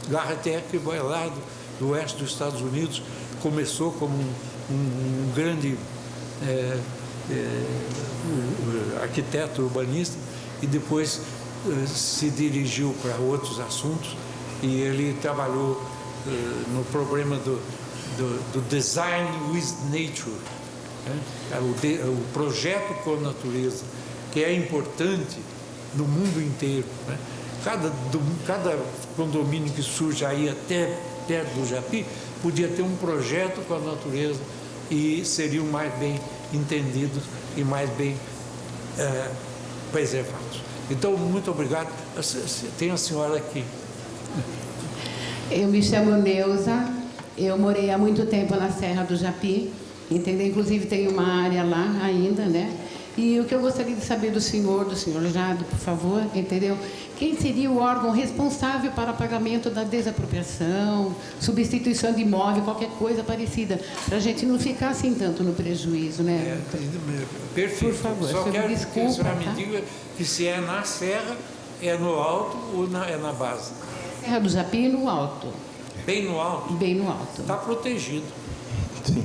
Garrett Eckbo é lá do oeste dos Estados Unidos, começou como um grande arquiteto urbanista e depois se dirigiu para outros assuntos e ele trabalhou no problema do design with nature, né? O projeto com a natureza, que é importante no mundo inteiro, né? Cada condomínio que surge aí até perto do Japi podia ter um projeto com a natureza e seriam mais bem entendidos e mais bem preservados. Então, muito obrigado. Tem a senhora aqui. Eu me chamo Neuza, eu morei há muito tempo na Serra do Japi, entendeu? Inclusive tem uma área lá ainda, né? E o que eu gostaria de saber do senhor Jado, por favor, entendeu? Quem seria o órgão responsável para o pagamento da desapropriação, substituição de imóvel, qualquer coisa parecida, para a gente não ficar assim tanto no prejuízo, né? Perfeito. Por favor, só quero que a senhora me tá? diga que se é na serra, é no alto ou é na base? Serra do Japi no alto. Bem no alto? Bem no alto. Está protegido. Sim.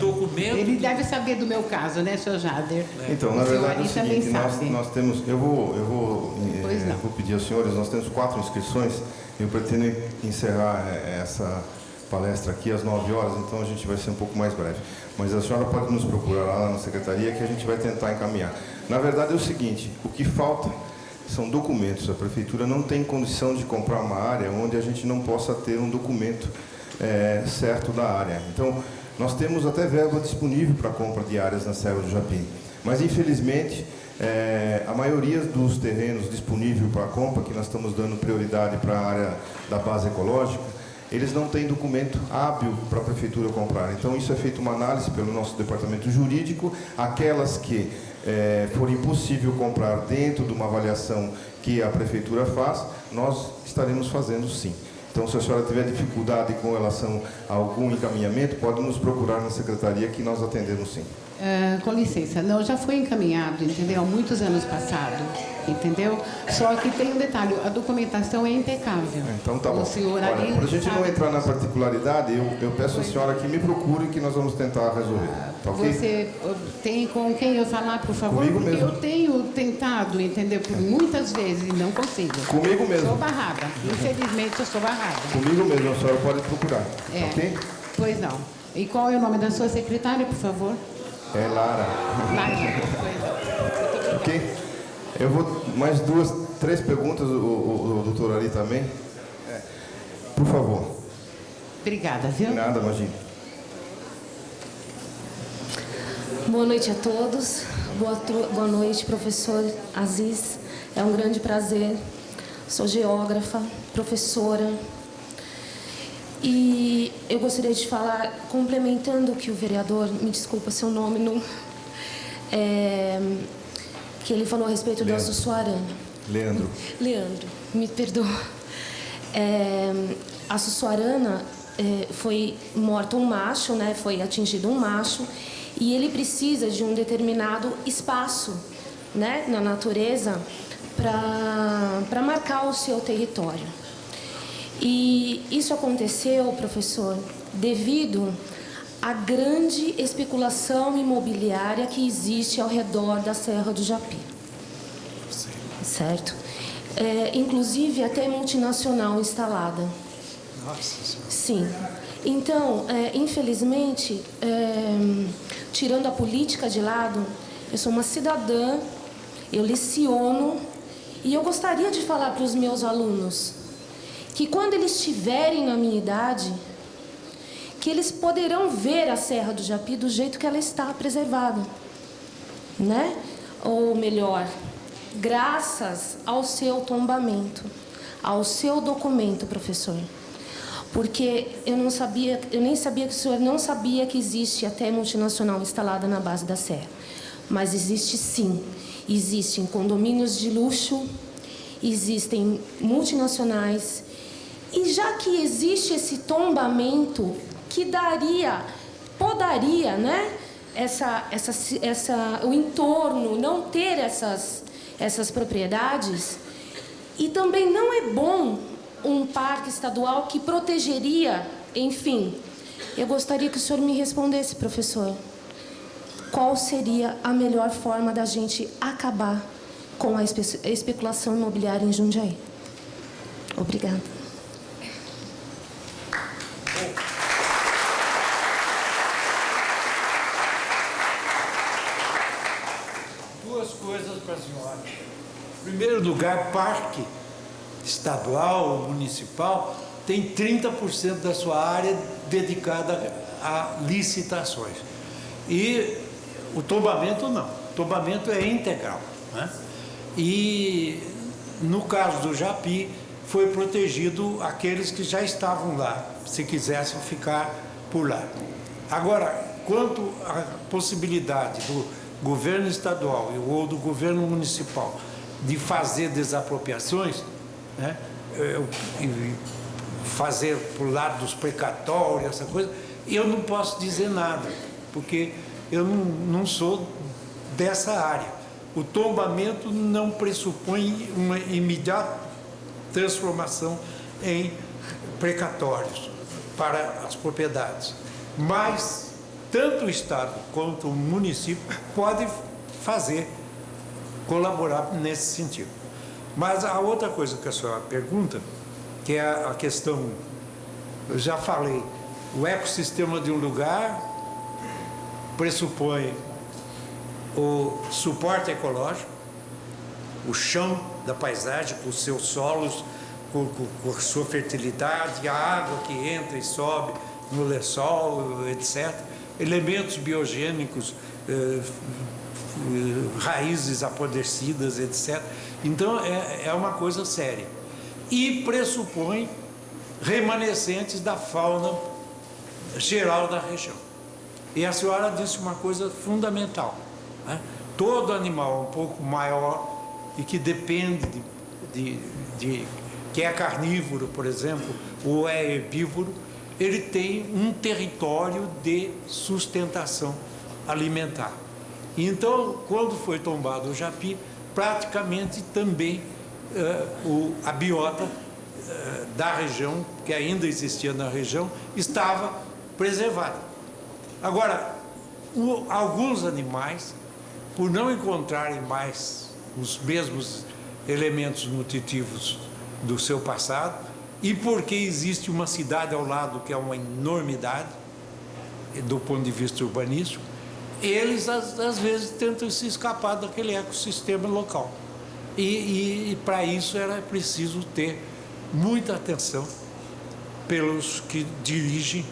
Documento. Ele deve saber do meu caso, né, senhor Jader? Então, na verdade, é o seguinte, nós temos, eu vou pedir aos senhores, nós temos 4 inscrições, eu pretendo encerrar essa palestra aqui às 9 horas, então a gente vai ser um pouco mais breve. Mas a senhora pode nos procurar lá na secretaria que a gente vai tentar encaminhar. Na verdade é o seguinte, o que falta são documentos. A prefeitura não tem condição de comprar uma área onde a gente não possa ter um documento certo da área. Então, Nós temos até verba disponível para compra de áreas na Serra do Japi, mas infelizmente a maioria dos terrenos disponíveis para compra, que nós estamos dando prioridade para a área da base ecológica, eles não têm documento hábil para a prefeitura comprar. Então isso é feito uma análise pelo nosso departamento jurídico, aquelas que for impossível comprar dentro de uma avaliação que a prefeitura faz, nós estaremos fazendo sim. Então, se a senhora tiver dificuldade com relação a algum encaminhamento, pode nos procurar na secretaria que nós atendemos sim. Com licença, não, já foi encaminhado, entendeu? Há muitos anos passados, entendeu? Só que tem um detalhe, a documentação é impecável. Então tá bom. O senhor Olha, ali para a gente não sabe- entrar na particularidade, eu peço à senhora que me procure que nós vamos tentar resolver. Tá ok? Você tem com quem eu falar, por favor? Comigo Porque mesmo. eu tenho tentado, entendeu? Por muitas vezes e não consigo. Comigo mesmo. Sou barrada. Infelizmente, eu sou barrada. Comigo mesmo, a senhora pode procurar. Tá ok? Pois não. E qual é o nome da sua secretária, por favor? É Lara. Lara. Ok? Eu vou mais 2, 3 perguntas, o doutor Ari também. Por favor. Obrigada, viu? Nada, imagina. Boa noite a todos. Boa noite, professor Aziz. É um grande prazer. Sou geógrafa, professora. E eu gostaria de falar, complementando o que o vereador, me desculpa seu nome, não, que ele falou a respeito do Açuçuarana. Leandro, me perdoa. A Açuçuarana foi morto um macho, né? Foi atingido um macho, e ele precisa de um determinado espaço, né, na natureza para marcar o seu território. E isso aconteceu, professor, devido à grande especulação imobiliária que existe ao redor da Serra do Japi. Certo? Inclusive até multinacional instalada. Nossa. Sim. Então, infelizmente, tirando a política de lado, eu sou uma cidadã, eu leciono, e eu gostaria de falar para os meus alunos que quando eles estiverem na minha idade, que eles poderão ver a Serra do Japi do jeito que ela está preservada, né? Ou melhor, graças ao seu tombamento, ao seu documento, professor. Porque eu nem sabia que o senhor não sabia que existe até multinacional instalada na base da serra. Mas existe sim. Existem condomínios de luxo, existem multinacionais. E já que existe esse tombamento que podaria, né, o entorno não ter essas propriedades, e também não é bom um parque estadual que protegeria, enfim. Eu gostaria que o senhor me respondesse, professor, qual seria a melhor forma da gente acabar com a especulação imobiliária em Jundiaí? Obrigada. Duas coisas para a senhora. Em primeiro lugar, parque estadual, municipal, tem 30% da sua área dedicada a licitações. E o tombamento não. O tombamento é integral, né? E no caso do Japi, foi protegido aqueles que já estavam lá, se quisessem ficar por lá. Agora, quanto à possibilidade do governo estadual ou do governo municipal de fazer desapropriações, né, e fazer por lado dos precatórios, essa coisa, eu não posso dizer nada, porque eu não sou dessa área. O tombamento não pressupõe uma imediata transformação em precatórios para as propriedades. Mas tanto o Estado quanto o município podem colaborar nesse sentido. Mas a outra coisa que a senhora pergunta, que é a questão, eu já falei, o ecossistema de um lugar pressupõe o suporte ecológico, o chão da paisagem, com os seus solos, com a sua fertilidade, a água que entra e sobe no lençol, etc. Elementos biogênicos, raízes apodrecidas, etc. Então, é uma coisa séria. E pressupõe remanescentes da fauna geral da região. E a senhora disse uma coisa fundamental, né? Todo animal um pouco maior e que depende que é carnívoro, por exemplo, ou é herbívoro, ele tem um território de sustentação alimentar. Então, quando foi tombado o japi, praticamente também a biota da região, que ainda existia na região, estava preservada. Agora, alguns animais, por não encontrarem mais os mesmos elementos nutritivos do seu passado, e porque existe uma cidade ao lado que é uma enormidade, do ponto de vista urbanístico, eles às vezes tentam se escapar daquele ecossistema local. E para isso era preciso ter muita atenção pelos que dirigem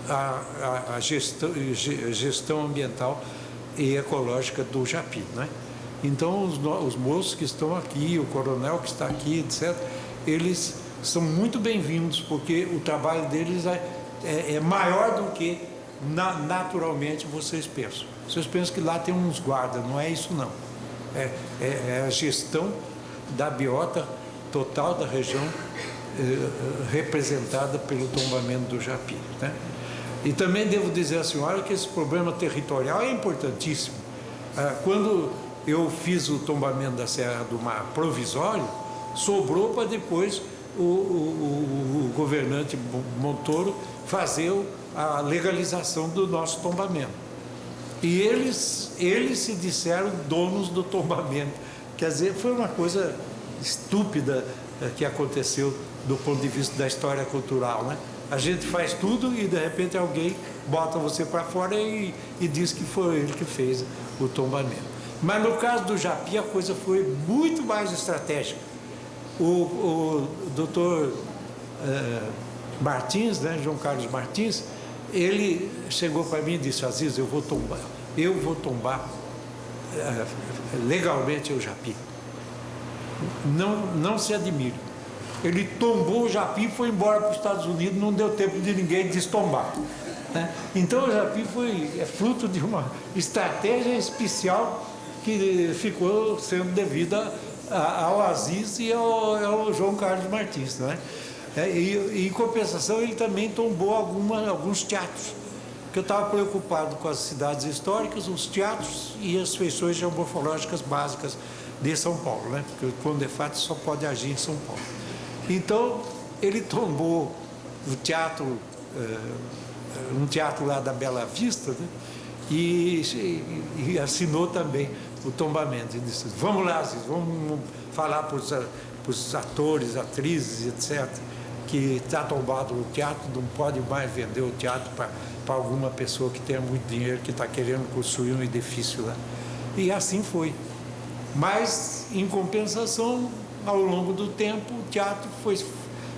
a gestão ambiental e ecológica do japi, né? Então, os moços que estão aqui, o coronel que está aqui, etc., eles são muito bem-vindos, porque o trabalho deles é maior do que naturalmente vocês pensam. Vocês pensam que lá tem uns guardas, não é isso não. É a gestão da biota total da região representada pelo tombamento do japi, né? E também devo dizer à senhora que esse problema territorial é importantíssimo. Quando eu fiz o tombamento da Serra do Mar provisório, sobrou para depois o governante Montoro fazer a legalização do nosso tombamento. E eles se disseram donos do tombamento. Quer dizer, foi uma coisa estúpida que aconteceu do ponto de vista da história cultural, né? A gente faz tudo e de repente alguém bota você para fora e diz que foi ele que fez o tombamento. Mas no caso do japi a coisa foi muito mais estratégica. O doutor Martins, né, João Carlos Martins, ele chegou para mim e disse: Aziz, eu vou tombar legalmente o japi. Não se admire. Ele tombou o japi e foi embora para os Estados Unidos, não deu tempo de ninguém destombar, né? Então o japi é fruto de uma estratégia especial que ficou sendo devida ao Aziz e ao João Carlos Martins, né? E em compensação ele também tombou alguns teatros, porque eu estava preocupado com as cidades históricas, os teatros e as feições geomorfológicas básicas de São Paulo, né? Porque o Condefat só pode agir em São Paulo. Então, ele tombou o teatro, um teatro lá da Bela Vista, né? E assinou também o tombamento. Ele disse: vamos lá, vamos falar para os atores, atrizes, etc., que está tombado o teatro, não pode mais vender o teatro para alguma pessoa que tenha muito dinheiro, que está querendo construir um edifício lá. E assim foi. Mas, em compensação, ao longo do tempo, o teatro foi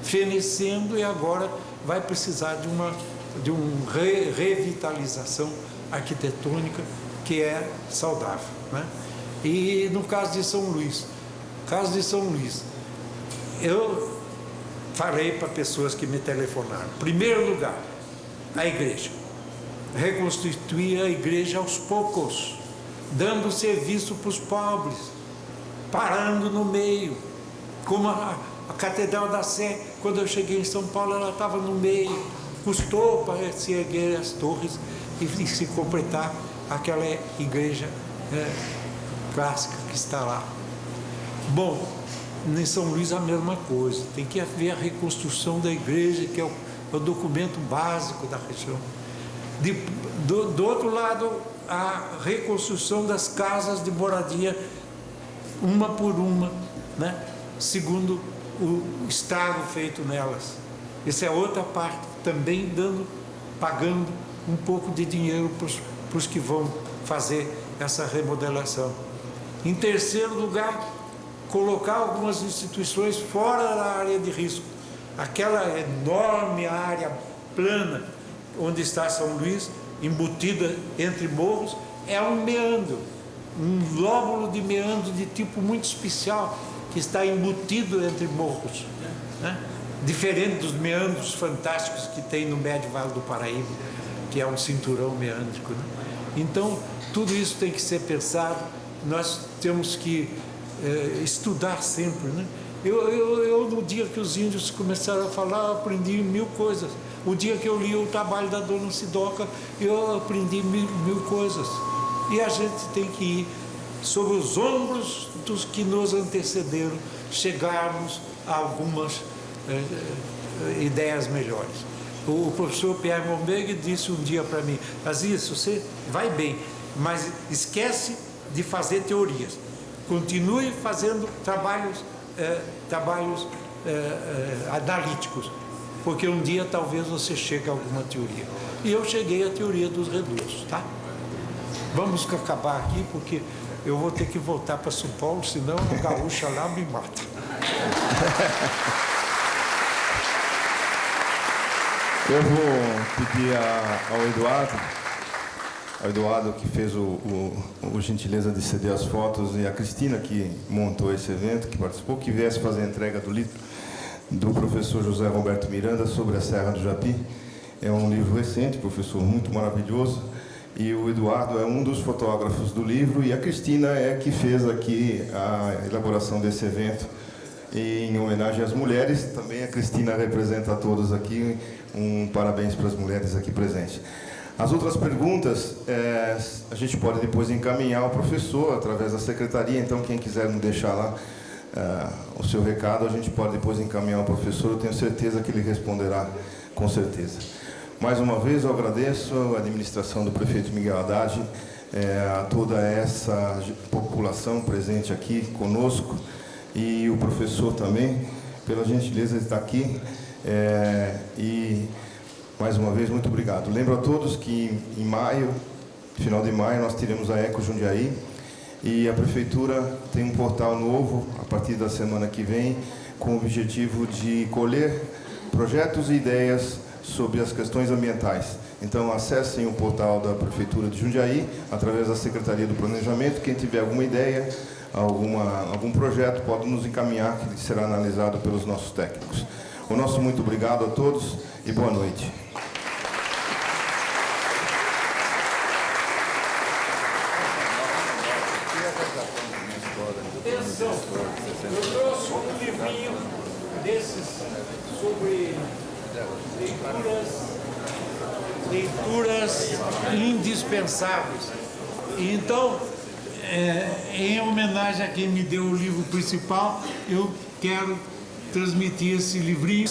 fenecendo e agora vai precisar de uma revitalização arquitetônica que é saudável, né? E no caso de São Luís, eu falei para pessoas que me telefonaram: em primeiro lugar, a igreja. Reconstituir a igreja aos poucos, dando serviço para os pobres, parando no meio, como a Catedral da Sé. Quando eu cheguei em São Paulo, ela estava no meio, custou para se erguer as torres e se completar aquela igreja clássica que está lá. Bom, em São Luís a mesma coisa, tem que haver a reconstrução da igreja, que é o documento básico da região. Do outro lado, a reconstrução das casas de moradia, uma por uma, né? Segundo o estrago feito nelas. Essa é outra parte, também pagando um pouco de dinheiro para os que vão fazer essa remodelação. Em terceiro lugar, colocar algumas instituições fora da área de risco. Aquela enorme área plana onde está São Luís, embutida entre morros, é um meandro, um lóbulo de meandro de tipo muito especial, que está embutido entre morros, né? Diferente dos meandros fantásticos que tem no Médio Vale do Paraíba, que é um cinturão meandrico, né? Então, tudo isso tem que ser pensado, nós temos que estudar sempre, né? Eu, no dia que os índios começaram a falar, eu aprendi 1000 coisas. O dia que eu li o trabalho da Dona Sidoca, eu aprendi mil coisas. E a gente tem que ir sobre os ombros dos que nos antecederam, chegarmos a algumas ideias melhores. O professor Pierre Mombeg disse um dia para mim: Aziz, você vai bem, mas esquece de fazer teorias. Continue fazendo trabalhos analíticos, porque um dia talvez você chegue a alguma teoria. E eu cheguei à teoria dos redutos, tá? Vamos acabar aqui, porque eu vou ter que voltar para São Paulo, senão a gaúcha lá me mata. Eu vou pedir ao Eduardo, que fez o gentileza de ceder as fotos, e a Cristina, que montou esse evento, que participou, que viesse fazer a entrega do livro do professor José Roberto Miranda sobre a Serra do Japi. É um livro recente, professor, muito maravilhoso, e o Eduardo é um dos fotógrafos do livro, e a Cristina é que fez aqui a elaboração desse evento em homenagem às mulheres. Também a Cristina representa a todos aqui. Um parabéns para as mulheres aqui presentes. As outras perguntas, a gente pode depois encaminhar ao professor através da secretaria, então quem quiser me deixar lá o seu recado, a gente pode depois encaminhar ao professor, eu tenho certeza que ele responderá com certeza. Mais uma vez eu agradeço a administração do prefeito Miguel Haddad, a toda essa população presente aqui conosco, e o professor também, pela gentileza de estar aqui, e mais uma vez, muito obrigado. Lembro a todos que em maio, final de maio, nós teremos a Eco Jundiaí, e a Prefeitura tem um portal novo, a partir da semana que vem, com o objetivo de colher projetos e ideias sobre as questões ambientais. Então, acessem o portal da Prefeitura de Jundiaí, através da Secretaria do Planejamento. Quem tiver alguma ideia, algum projeto, pode nos encaminhar, que será analisado pelos nossos técnicos. O nosso muito obrigado a todos e boa noite. Atenção, eu trouxe um livrinho desses sobre leituras indispensáveis. Então, em homenagem a quem me deu o livro principal, eu quero transmitir esse livrinho.